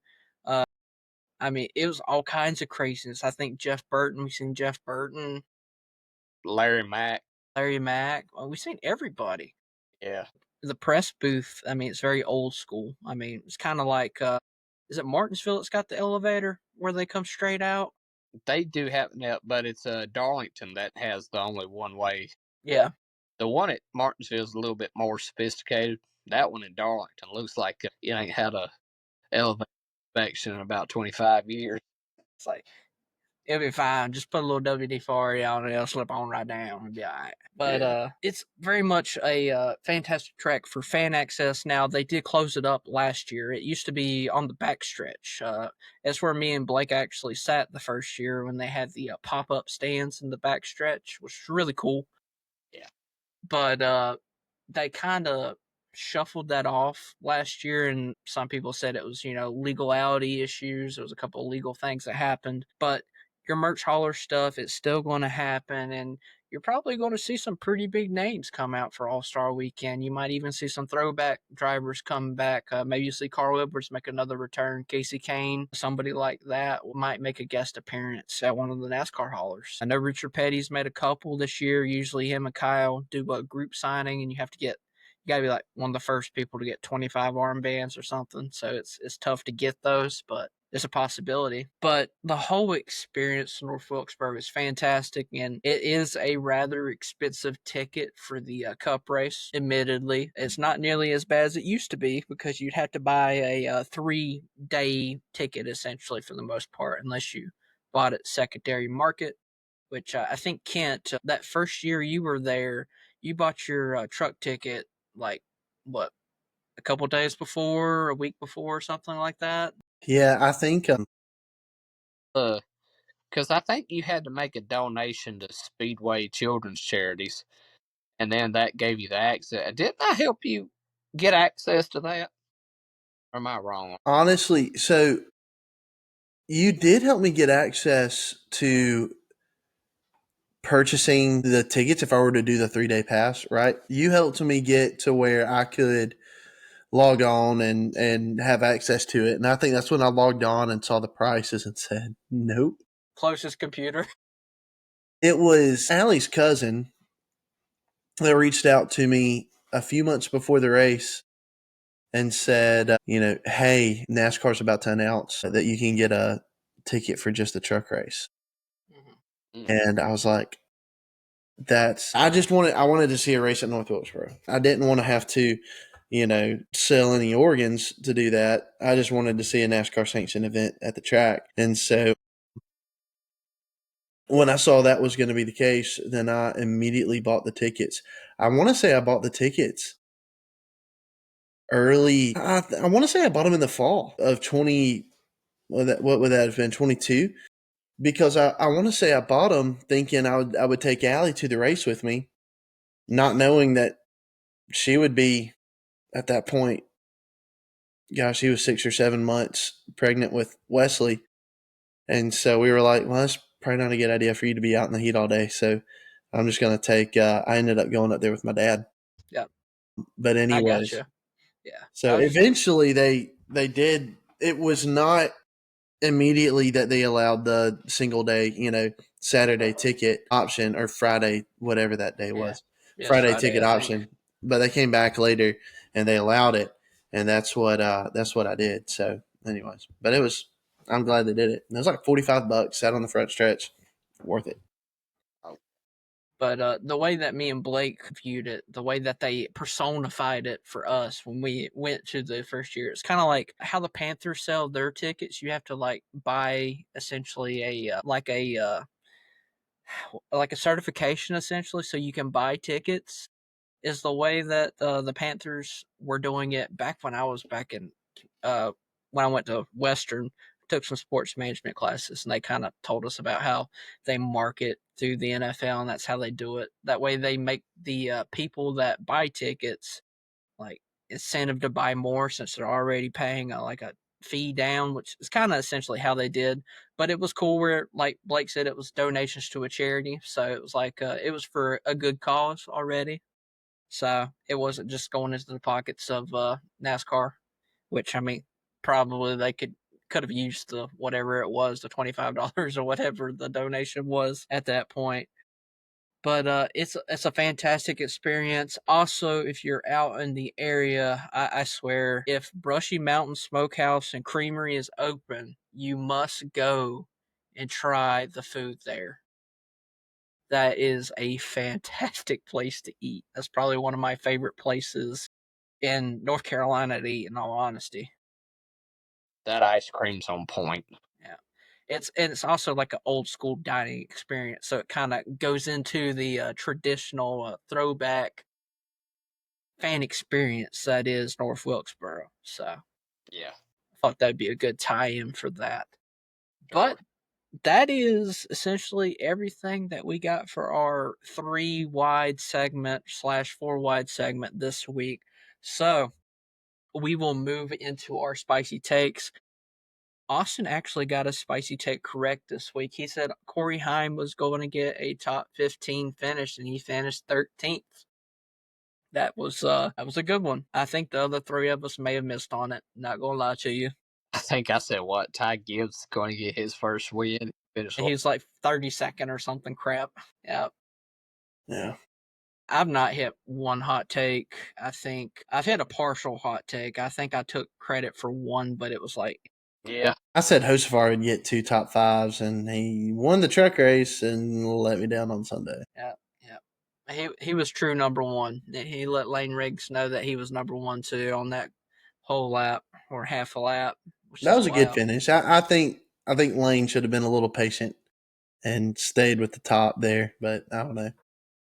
Uh, I mean, it was all kinds of craziness. I think we seen Jeff Burton, Larry Mack. Larry Mack. We seen everybody. Yeah. The press booth, I mean, it's very old school. I mean, it's kind of like, is it Martinsville that's got the elevator where they come straight out? They do have that, but it's Darlington that has the only one way. Yeah. The one at Martinsville is a little bit more sophisticated. That one in Darlington looks like it ain't had a elevator inspection in about 25 years. It's like, it'll be fine. Just put a little WD-40 on it. It'll slip on right down. It'll be all right. But it's very much a fantastic track for fan access. Now, they did close it up last year. It used to be on the backstretch. That's where me and Blake actually sat the first year when they had the pop-up stands in the backstretch, which was really cool. Yeah. But they kind of shuffled that off last year, and some people said it was, legality issues. There was a couple of legal things that happened, but your merch hauler stuff is still going to happen, and you're probably going to see some pretty big names come out for All-Star Weekend. You might even see some throwback drivers come back. Maybe you see Carl Edwards make another return. Casey Kane, somebody like that, might make a guest appearance at one of the NASCAR haulers. I know Richard Petty's made a couple this year. Usually him and Kyle do a group signing, and you got to be like one of the first people to get 25 armbands or something. So it's tough to get those, but it's a possibility. But the whole experience in North Wilkesboro is fantastic, and it is a rather expensive ticket for the Cup race. Admittedly, it's not nearly as bad as it used to be because you'd have to buy a 3-day ticket essentially for the most part, unless you bought it secondary market. Which I think Kent, that first year you were there, you bought your truck ticket like what, a couple days before, a week before, something like that. yeah, I think Because I think you had to make a donation to Speedway Children's Charities, and then that gave you the access. Didn't I help you get access to that? Or am I wrong? honestly, so you did help me get access to purchasing the tickets if I were to do the 3-day pass, right? You helped me get to where I could log on and have access to it. And I think that's when I logged on and saw the prices and said, nope. Closest computer. It was Allie's cousin that reached out to me a few months before the race and said, hey, NASCAR's about to announce that you can get a ticket for just the truck race. Mm-hmm. And I was like, I wanted to see a race at North Wilkesboro. I didn't want to have to, sell any organs to do that. I just wanted to see a NASCAR sanctioned event at the track. And so when I saw that was going to be the case, then I immediately bought the tickets. I want to say I bought the tickets early. I want to say I bought them in the fall of 20. What would that have been? 22. Because I want to say I bought them thinking I would take Allie to the race with me, not knowing that she would be at that point. Gosh, she was 6 or 7 months pregnant with Wesley, and so we were like, well, that's probably not a good idea for you to be out in the heat all day. So I'm just going to take. I ended up going up there with my dad. Yeah. But I got anyways, you. Yeah. so eventually they did. It was not immediately that they allowed the single day, Saturday ticket option or Friday, whatever that day was, Friday ticket option. But they came back later and they allowed it, and that's what I did. So, anyways, but I'm glad they did it. It was like $45, sat on the front stretch, worth it. But the way that me and Blake viewed it, the way that they personified it for us when we went to the first year, it's kind of like how the Panthers sell their tickets. You have to like buy essentially a like a certification essentially, so you can buy tickets. Is the way that the Panthers were doing it back when I was back in when I went to Western, took some sports management classes, and they kind of told us about how they market through the NFL, and that's how they do it. That way, they make the people that buy tickets like incentive to buy more since they're already paying like a fee down, which is kind of essentially how they did. But it was cool where, like Blake said, it was donations to a charity, so it was like it was for a good cause already. So it wasn't just going into the pockets of NASCAR, which I mean, probably they could have used the whatever it was, the $25 or whatever the donation was at that point. But it's a fantastic experience. Also, if you're out in the area, I swear, if Brushy Mountain Smokehouse and Creamery is open, you must go and try the food there. That is a fantastic place to eat. That's probably one of my favorite places in North Carolina to eat, in all honesty. That ice cream's on point. Yeah. It's also like an old school dining experience, so it kind of goes into the traditional throwback fan experience that is North Wilkesboro. So Yeah. I thought that'd be a good tie-in for that. Sure. But that is essentially everything that we got for our 3 wide segment / 4 wide segment this week. So we will move into our spicy takes. Austin actually got a spicy take correct this week. He said Corey Heim was going to get a top 15 finish, and he finished 13th. That was a good one. I think the other 3 of us may have missed on it. Not gonna lie to you. I think I said what? Ty Gibbs going to get his first win. He's like 32nd or something crap. Yeah. Yeah. I've not hit one hot take. I think I've hit a partial hot take. I think I took credit for one, but it was like, Yeah. I said Hosefar would get 2 top 5s, and he won the truck race and let me down on Sunday. yeah, yeah. He was true number one. He let Lane Riggs know that he was number one too on that whole lap or half a lap, which That is was a good wild. finish. I think Lane should have been a little patient and stayed with the top there, but I don't know.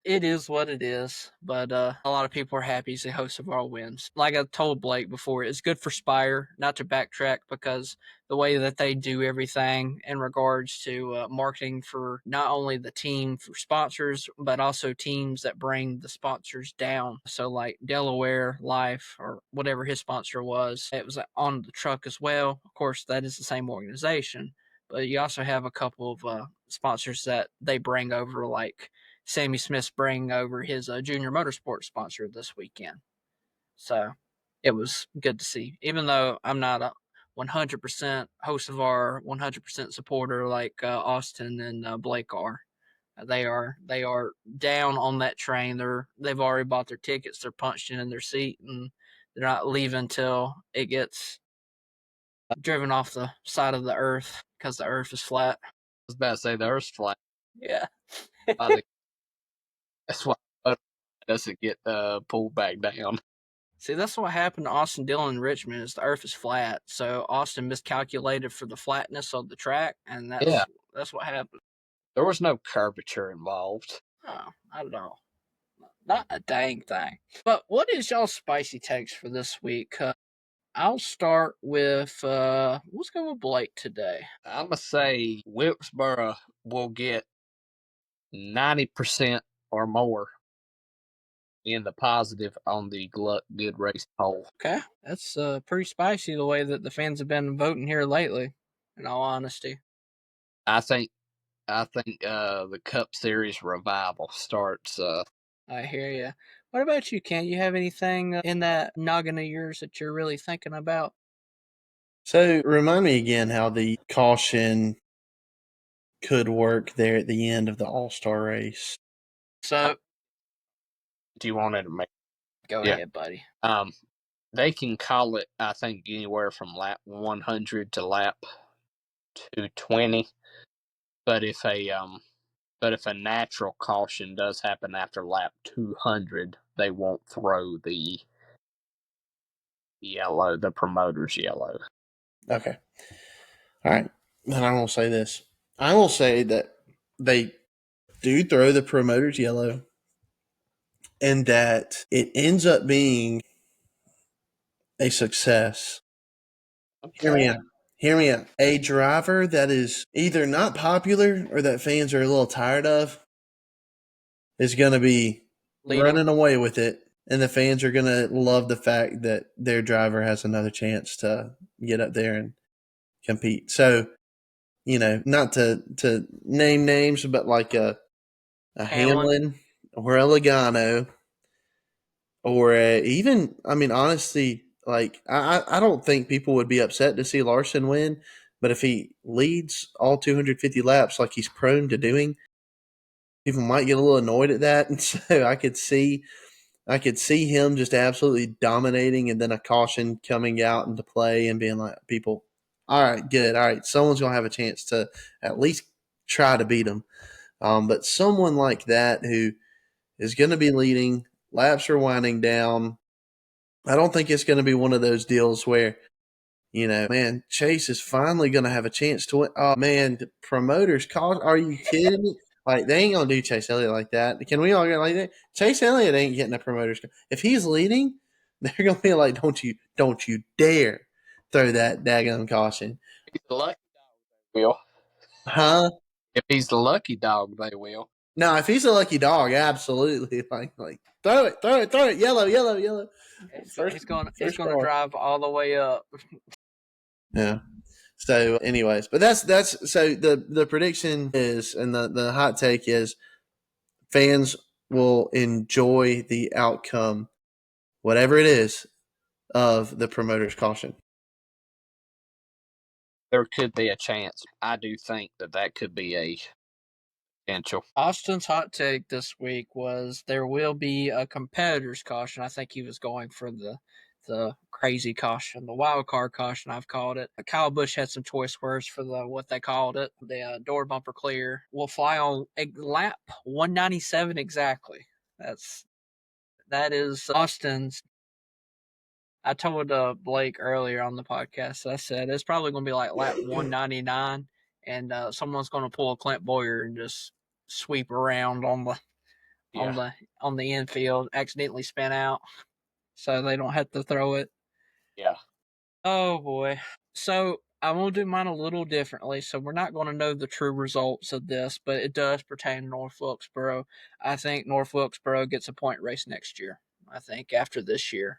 It is what it is, but a lot of people are happy to see Hocevar wins. Like I told Blake before, it's good for Spire, not to backtrack, because the way that they do everything in regards to marketing for not only the team for sponsors, but also teams that bring the sponsors down. So like Delaware Life or whatever his sponsor was, it was on the truck as well. Of course, that is the same organization, but you also have a couple of sponsors that they bring over, like Sammy Smith's bringing over his junior motorsports sponsor this weekend. So it was good to see. Even though I'm not a 100% host of our 100% supporter like Austin and Blake are. They are down on that train. They've already bought their tickets. They're punched in their seat, and they're not leaving until it gets driven off the side of the earth because the earth is flat. I was about to say the Earth's flat. Yeah. That's why it doesn't get pulled back down. See, that's what happened to Austin Dillon and Richmond. Is the earth is flat, so Austin miscalculated for the flatness of the track, and Yeah, that's what happened. there was no curvature involved. No, not at all. Not a dang thing. But what is y'all's spicy takes for this week? I'll start with let's go with Blake today. I'm gonna say Wilkesboro will get 90% or more in the positive on the Gluck Good Race poll. Okay, that's pretty spicy the way that the fans have been voting here lately. In all honesty, I think the Cup Series revival starts. I hear you. What about you, Kent? You have anything in that noggin of yours that you're really thinking about? So remind me again how the caution could work there at the end of the All-Star race. So, Do you want to make? go Yeah. ahead, buddy. They can call it. I think anywhere from lap 100 to lap 220. But if a natural caution does happen after lap 200, they won't throw the yellow, the promoter's yellow. Okay. All right. Then I will say this. I will say that they do throw the promoter's yellow and that it ends up being a success. Hear me out. Hear me out. A driver that is either not popular or that fans are a little tired of is going to be running away with it. And the fans are going to love the fact that their driver has another chance to get up there and compete. So, not to name names, but like a Hamlin or a Logano or even, I mean, honestly, like I don't think people would be upset to see Larson win, but if he leads all 250 laps like he's prone to doing, people might get a little annoyed at that, and so I could see him just absolutely dominating, and then a caution coming out into play and being like, people, all right, good, all right, someone's gonna have a chance to at least try to beat him. But someone like that who is going to be leading, laps are winding down. I don't think it's going to be one of those deals where, man, Chase is finally going to have a chance to win. Oh, man, the promoters call. Are you kidding me? Like, they ain't going to do Chase Elliott like that. Can we all get like that? Chase Elliott ain't getting a promoters. If he's leading, they're going to be like, don't you dare throw that daggone caution. If he's the lucky dog, they will. Huh? If he's the lucky dog, they will. No, if he's a lucky dog, absolutely. Like throw it, yellow. He's going to drive all the way up. Yeah. So, anyways, but that's so the prediction is, and the hot take is, fans will enjoy the outcome, whatever it is, of the promoter's caution. There could be a chance. I do think that could be a potential. Austin's hot take this week was there will be a competitor's caution. I think he was going for the crazy caution, the wild card caution, I've called it. Kyle Busch had some choice words for what they called it. The door bumper clear will fly on lap 197 exactly. That is Austin's. I told Blake earlier on the podcast. I said it's probably going to be like lap 199, and someone's going to pull a Clint Boyer and just sweep around on the infield, accidentally spin out, so they don't have to throw it. Yeah. Oh boy. So I'm gonna do mine a little differently. So we're not going to know the true results of this, but it does pertain to North Wilkesboro. I think North Wilkesboro gets a point race next year. I think after this year.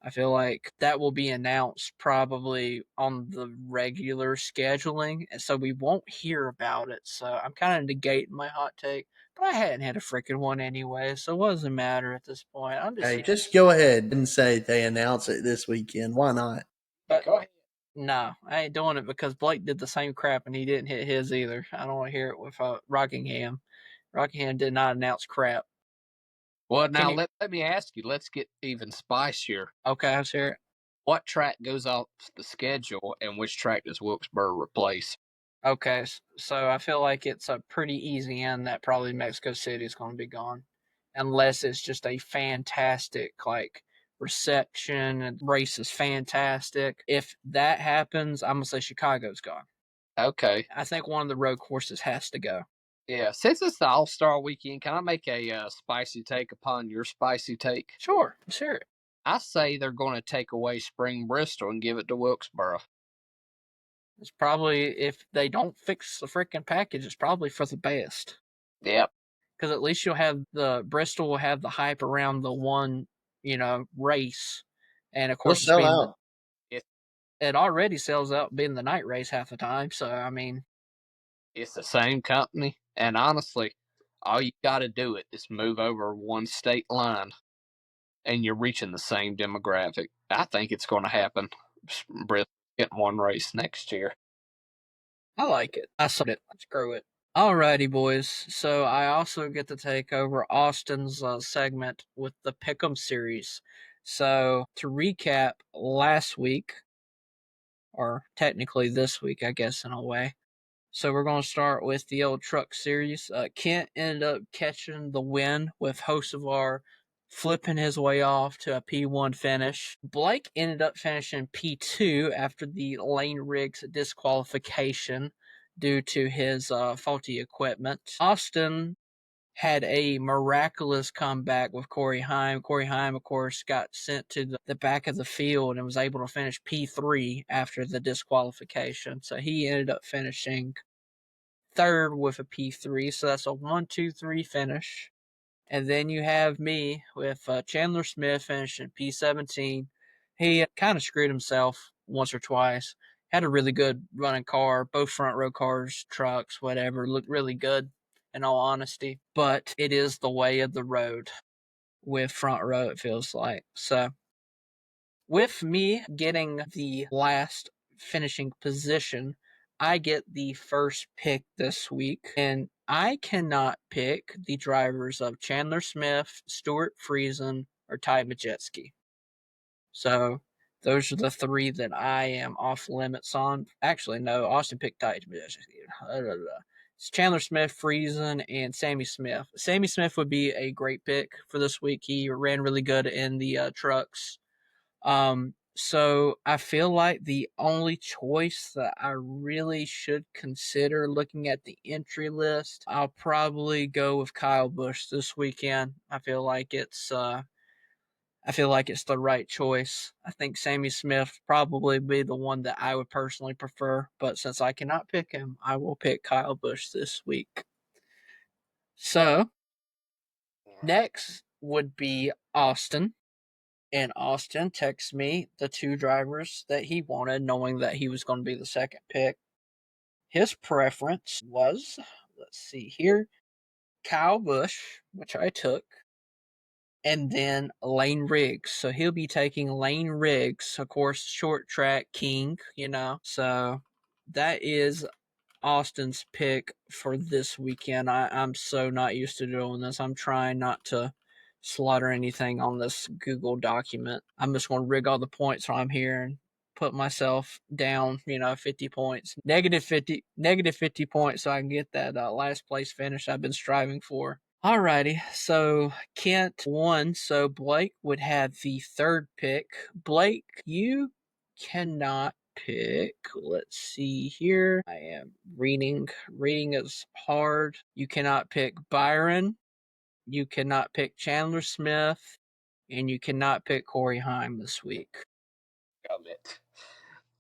I feel like that will be announced probably on the regular scheduling, and so we won't hear about it. So I'm kind of negating my hot take, but I hadn't had a freaking one anyway, so it doesn't matter at this point. I'm just Hey, just go ahead and say they announce it this weekend. Why not? but go ahead. No, I ain't doing it because Blake did the same crap and he didn't hit his either. I don't want to hear it with Rockingham. Rockingham did not announce crap. Well, Can now you? let me ask you. Let's get even spicier. Okay, I'm sure. What track goes off the schedule, and which track does Wilkesboro replace? Okay, so I feel like it's a pretty easy end that probably Mexico City is going to be gone, unless it's just a fantastic like reception and race is fantastic. If that happens, I'm gonna say Chicago's gone. Okay. I think one of the road courses has to go. Yeah, since it's the All Star weekend, can I make a spicy take upon your spicy take? Sure, sure. I say they're going to take away Spring Bristol and give it to Wilkesboro. It's probably if they don't fix the freaking package, it's probably for the best. Yep. Because at least you'll have the Bristol will have the hype around the one, race, and of It'll course it's sell being out. it already sells out being the night race half the time. So I mean, It's the same company, and honestly, all you got to do it is move over one state line, and you're reaching the same demographic. I think it's going to happen. Bristol getting one race next year. I like it. I said it. Screw it. Alrighty, boys. So I also get to take over Austin's segment with the Pick'em series. So to recap, last week, or technically this week, I guess in a way. So we're going to start with the old truck series. Kent ended up catching the win with Hocevar flipping his way off to a P1 finish. Blake ended up finishing P2 after the Lane Riggs disqualification due to his faulty equipment. Austin had a miraculous comeback with Corey Heim. Corey Heim, of course, got sent to the back of the field and was able to finish P3 after the disqualification. So he ended up finishing third with a P3. So that's a 1-2-3 finish. And then you have me with Chandler Smith finishing P17. He kind of screwed himself once or twice. Had a really good running car, both front row cars, trucks, whatever. Looked really good, in all honesty. But it is the way of the road with front row, it feels like. So, with me getting the last finishing position, I get the first pick this week, and I cannot pick the drivers of Chandler Smith, Stuart Friesen, or Ty Majeski. So those are the three that I am off limits on. Actually, no, Austin picked Ty Majeski. It's Chandler Smith, Friesen, and Sammy Smith. Sammy Smith would be a great pick for this week. He ran really good in the trucks. So I feel like the only choice that I really should consider looking at the entry list, I'll probably go with Kyle Busch this weekend. I feel like it's the right choice. I think Sammy Smith probably be the one that I would personally prefer, but since I cannot pick him, I will pick Kyle Busch this week. So next would be Austin. And Austin texted me the two drivers that he wanted, knowing that he was going to be the second pick. His preference was, let's see here, Kyle Busch, which I took, and then Lane Riggs. So he'll be taking Lane Riggs, of course, short track king. So that is Austin's pick for this weekend. I'm so not used to doing this. I'm trying not to slaughter anything on this Google document. I'm just going to rig all the points while I'm here and put myself down, 50 points, negative 50 points so I can get that last place finish I've been striving for. Alrighty, so Kent won, so Blake would have the third pick. Blake, you cannot pick. Let's see here. I am reading. Reading is hard. You cannot pick Byron. You cannot pick Chandler Smith. And you cannot pick Corey Heim this week. It.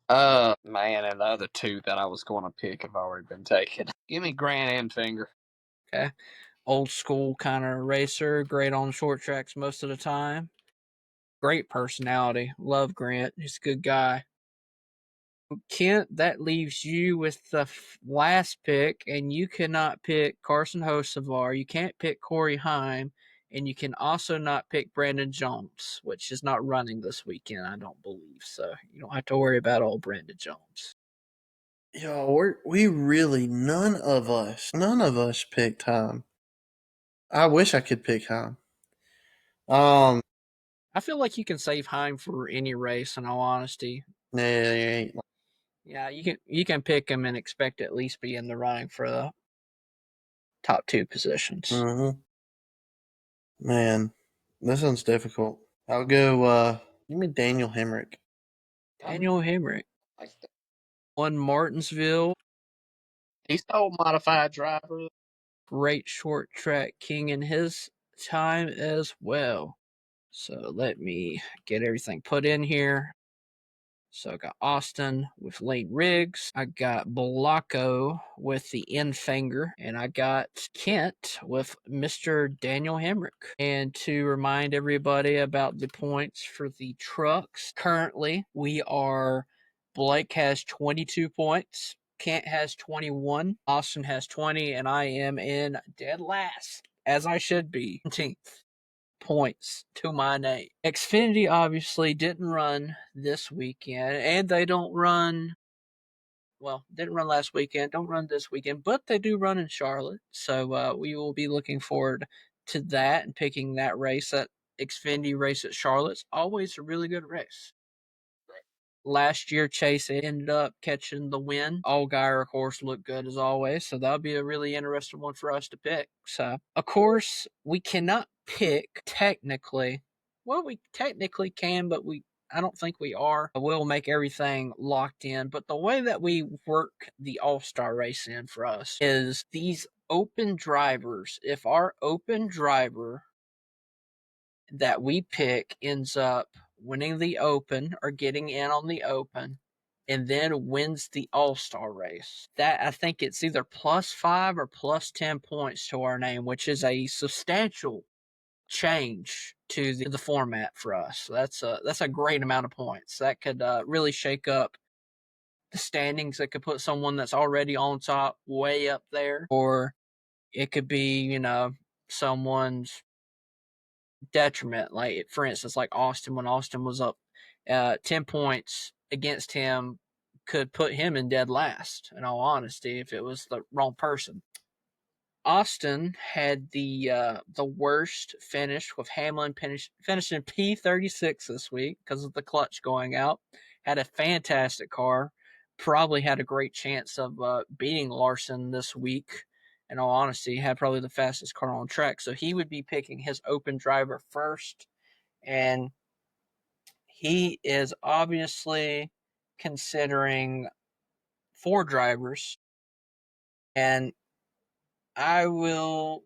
Man, and the other two that I was going to pick have already been taken. Give me Grant and Finger. Okay. Old school kind of racer. Great on short tracks most of the time. Great personality. Love Grant. He's a good guy. Kent, that leaves you with the last pick, and you cannot pick Carson Hocevar. You can't pick Corey Heim, and you can also not pick Brandon Jones, which is not running this weekend, I don't believe. So you don't have to worry about old Brandon Jones. Yo, we really none of us picked Heim. I wish I could pick Heim. I feel like you can save Heim for any race, in all honesty. Nah, Yeah, you can pick him and expect to at least be in the running for the top two positions. mm-hmm. Man, this one's difficult. I'll go. Give me Daniel Hemrick. Daniel Hemrick won Martinsville. He's an old modified driver. Great short track king in his time as well. So let me get everything put in here. So I got Austin with Lane Riggs. I got Blanco with the Infanger. And I got Kent with Mr. Daniel Hemrick. And to remind everybody about the points for the trucks, currently Blake has 22 points. Kent has 21. Austin has 20. And I am in dead last, as I should be, 17th. Points to my name. Xfinity obviously didn't run this weekend, and they don't run. Well, didn't run last weekend, don't run this weekend, but they do run in Charlotte. So we will be looking forward to that and picking that race. That Xfinity race at Charlotte's always a really good race. Last year, Chase ended up catching the win. Allgaier, of course, looked good as always, so that'll be a really interesting one for us to pick. So, of course, we cannot pick technically. Well, we technically can, but I don't think we are. We'll make everything locked in. But the way that we work the All-Star race in for us is these open drivers. If our open driver that we pick ends up winning the Open or getting in on the Open and then wins the All-Star race, that I think it's either +5 or +10 points to our name, which is a substantial change to the format for us. So that's a great amount of points. That could really shake up the standings. That could put someone that's already on top way up there, or it could be, someone's detriment. Like, for instance, like Austin, when Austin was up 10 points against him, could put him in dead last, in all honesty, if it was the wrong person. Austin had the worst finish, with Hamlin finishing P36 this week because of the clutch going out. Had a fantastic car. Probably had a great chance of beating Larson this week. In all honesty, had probably the fastest car on track. So he would be picking his open driver first. And he is obviously considering 4 drivers. And I will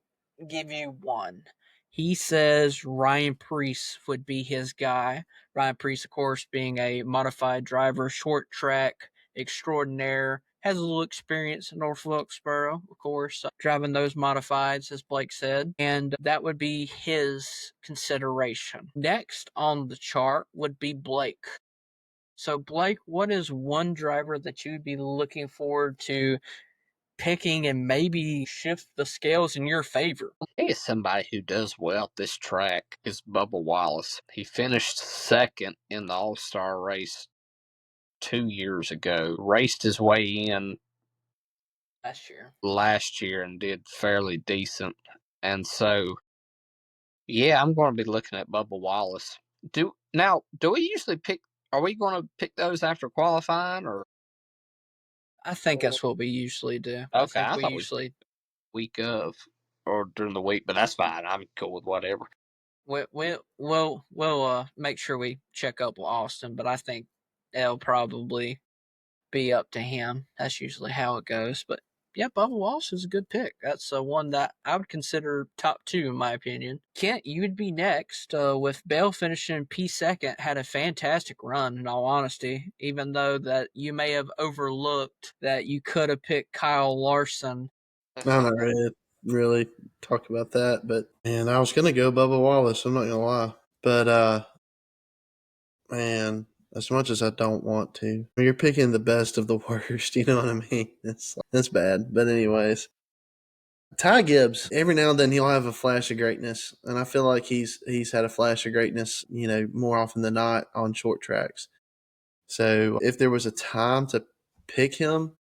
give you one. He says Ryan Preece would be his guy. Ryan Preece, of course, being a modified driver, short track extraordinaire, has a little experience in North Wilkesboro, of course, driving those modifieds, as Blake said, and that would be his consideration. Next on the chart would be Blake. So, Blake, what is one driver that you'd be looking forward to picking and maybe shift the scales in your favor? He is somebody who does well at this track is Bubba Wallace. He finished second in the All-Star race 2 years ago, raced his way in last year and did fairly decent. And so, yeah, I'm going to be looking at Bubba Wallace. Do we usually pick? Are we going to pick those after qualifying, or? I think that's what we usually do. I Okay, think I we thought we usually week of or during the week, but that's fine. I'm cool with whatever. we'll make sure we check up with Austin, but I think it'll probably be up to him. That's usually how it goes. But yeah, Bubba Walsh is a good pick. That's one that I would consider top 2 in my opinion. Kent, you would be next. With Bell finishing P2, had a fantastic run. In all honesty, even though that you may have overlooked that you could have picked Kyle Larson. I'm not really talk about that, but man, I was gonna go Bubba Wallace. I'm not gonna lie, but Man, as much as I don't want to, you're picking the best of the worst. You know what I mean? That's bad. But anyways, Ty Gibbs. Every now and then he'll have a flash of greatness, and I feel like he's had a flash of greatness. More often than not on short tracks. So if there was a time to pick him,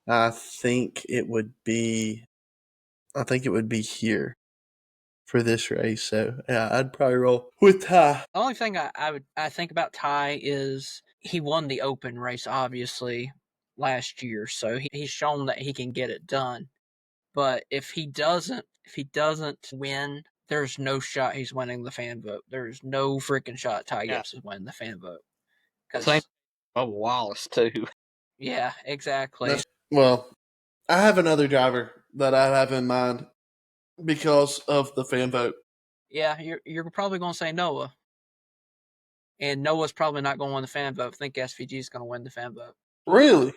I think it would be. I think it would be here for this race. So yeah, I'd probably roll with Ty. The only thing I think about Ty is he won the open race obviously last year, so he's shown that he can get it done. But if he doesn't win, there's no shot he's winning the fan vote. There's no freaking shot Ty Yeah. Gibbs is winning the fan vote. Same Because Bubba Wallace too. yeah, exactly. Well, I have another driver that I have in mind because of the fan vote. Yeah, you're probably gonna say Noah, and Noah's probably not gonna win the fan vote. I think SVG is gonna win the fan vote. Really?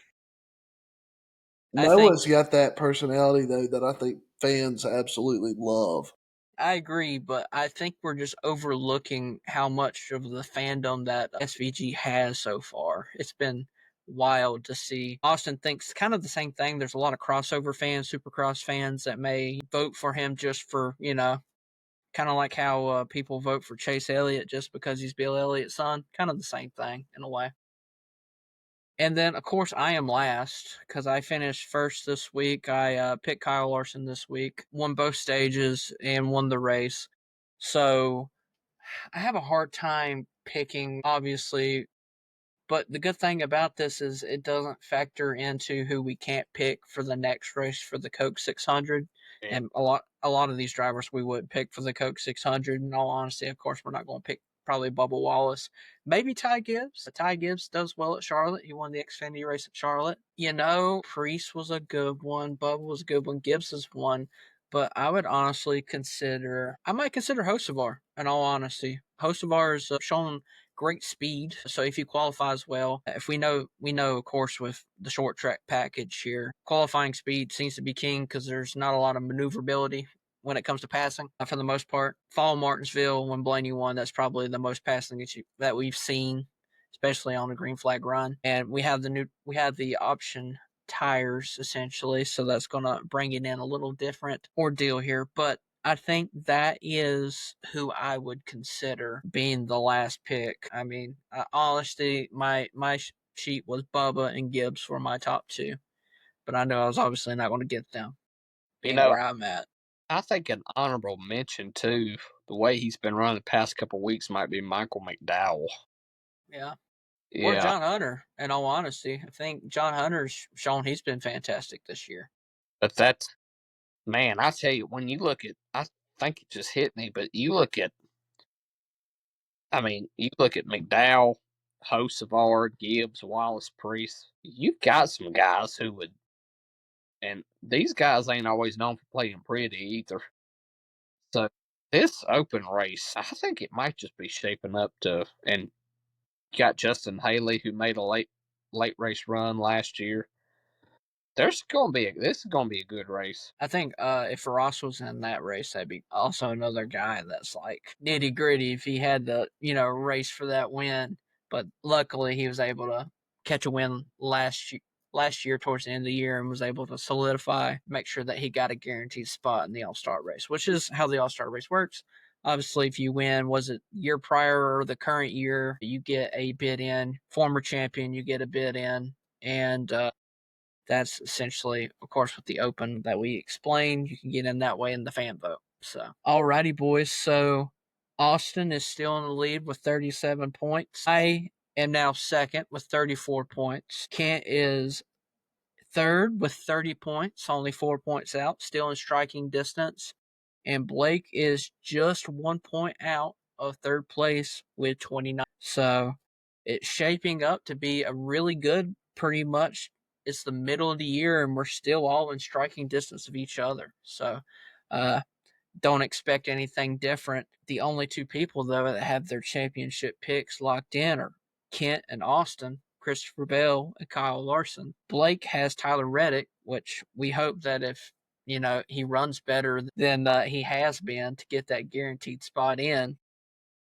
I think Noah's got that personality though that I think fans absolutely love. I agree, but I think we're just overlooking how much of the fandom that SVG has so far. It's been wild to see. Austin thinks kind of the same thing. There's a lot of crossover fans, supercross fans that may vote for him just for, kind of like how people vote for Chase Elliott just because he's Bill Elliott's son. Kind of the same thing in a way. And then, of course, I am last because I finished first this week. I picked Kyle Larson this week, won both stages, and won the race. So I have a hard time picking, obviously, but the good thing about this is it doesn't factor into who we can't pick for the next race for the Coke 600. Yeah. And a lot of these drivers we would pick for the Coke 600. In all honesty, of course, we're not going to pick probably Bubba Wallace, maybe Ty Gibbs. Ty Gibbs does well at Charlotte. He won the Xfinity race at Charlotte. Priest was a good one. Bubba was a good one. Gibbs is one. But I would honestly I might consider Hocevar, in all honesty. Hocevar has shown great speed. So if he qualifies well, if we know, of course, with the short track package here, qualifying speed seems to be king because there's not a lot of maneuverability when it comes to passing for the most part. Fall Martinsville, when Blaney won, that's probably the most passing that we've seen, especially on the green flag run. And we have the option tires essentially, so that's gonna bring it in a little different ordeal here. But I think that is who I would consider being the last pick. I mean, honestly, my sheet was Bubba and Gibbs for my top two, but I know I was obviously not going to get them, You being know, where I'm at. I think an honorable mention too, the way he's been running the past couple weeks might be Michael McDowell. Yeah. Or Yeah, John Hunter, in all honesty. I think John Hunter's shown he's been fantastic this year. but that's man, I tell you, when you look at, I think it just hit me, but you look at McDowell, Hocevar, Gibbs, Wallace, Priest. You've got some guys who would, and these guys ain't always known for playing pretty either. So this open race, I think it might just be shaping up to, and you got Justin Haley who made a late race run last year. This is gonna be a good race. I think if Ross was in that race, that'd be also another guy that's like nitty gritty if he had to, race for that win. But luckily, he was able to catch a win last year towards the end of the year and was able to solidify, make sure that he got a guaranteed spot in the All-Star race, which is how the All-Star race works. Obviously, if you win, was it year prior or the current year, you get a bid in. Former champion, you get a bid in. And that's essentially, of course, with the open that we explained. You can get in that way in the fan vote. So, alrighty, boys. So, Austin is still in the lead with 37 points. I am now second with 34 points. Kent is third with 30 points, only 4 points out, still in striking distance. And Blake is just 1 point out of third place with 29. So, it's shaping up to be a really good, pretty much. It's the middle of the year, and we're still all in striking distance of each other. So, uh, don't expect anything different. The only two people, though, that have their championship picks locked in are Kent and Austin, Christopher Bell and Kyle Larson. Blake has Tyler Reddick, which we hope that if he runs better than he has been to get that guaranteed spot in.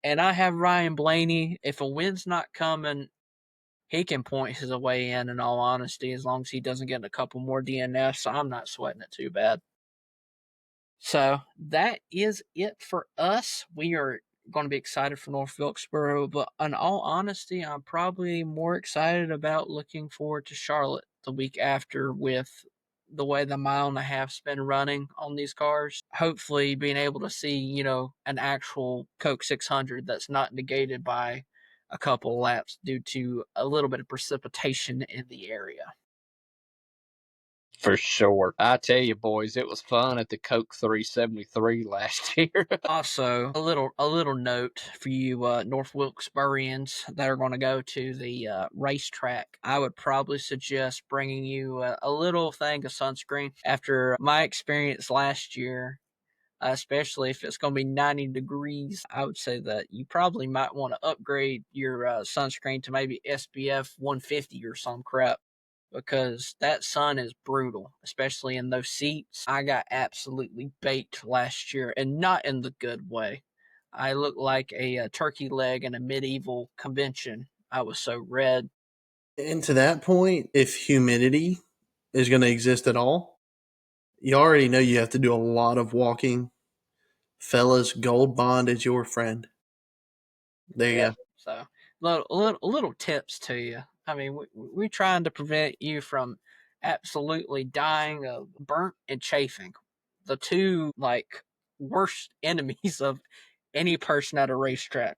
And I have Ryan Blaney. If a win's not coming, he can point his way in all honesty, as long as he doesn't get a couple more DNFs. I'm not sweating it too bad. So that is it for us. We are going to be excited for North Wilkesboro, but in all honesty, I'm probably more excited about looking forward to Charlotte the week after with the way the mile and a half's been running on these cars. Hopefully, being able to see, an actual Coke 600 that's not negated by a couple laps due to a little bit of precipitation in the area. For sure. I tell you, boys, it was fun at the Coke 373 last year. Also, a little note for you North Wilkesborians that are going to go to the racetrack. I would probably suggest bringing you a little thing of sunscreen. After my experience last year, especially if it's going to be 90 degrees, I would say that you probably might want to upgrade your sunscreen to maybe SPF 150 or some crap, because that sun is brutal, especially in those seats. I got absolutely baked last year, and not in the good way. I looked like a turkey leg in a medieval convention. I was so red. And to that point, if humidity is going to exist at all, you already know you have to do a lot of walking. Fellas, Goldbond is your friend. There you Yeah. go. So, little tips to you. I mean, we're trying to prevent you from absolutely dying of burnt and chafing, the two like worst enemies of any person at a racetrack.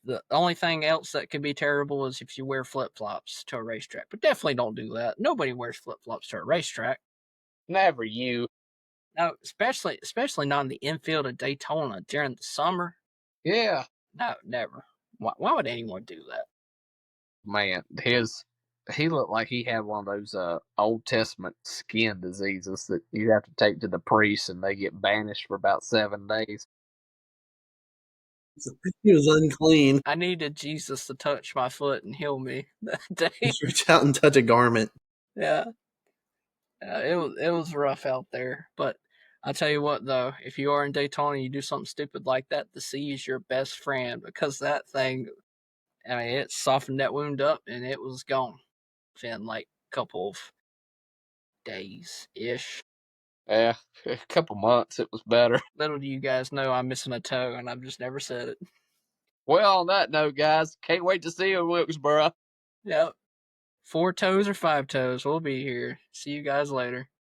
The only thing else that could be terrible is if you wear flip flops to a racetrack, but definitely don't do that. Nobody wears flip flops to a racetrack. Never you. No, especially not in the infield of Daytona during the summer. Yeah. No, never. Why would anyone do that? Man, he looked like he had one of those Old Testament skin diseases that you have to take to the priest and they get banished for about 7 days. He was unclean. I needed Jesus to touch my foot and heal me that day. Just reach out and touch a garment. Yeah, it was rough out there. But I tell you what, though, if you are in Daytona and you do something stupid like that, the sea is your best friend, because that thing, I mean, it softened that wound up and it was gone in like a couple of days ish. Yeah, a couple months it was better. Little do you guys know I'm missing a toe, and I've just never said it. Well, on that note, guys, can't wait to see you in Wilkesboro. Yep. 4 toes or 5 toes. We'll be here. See you guys later.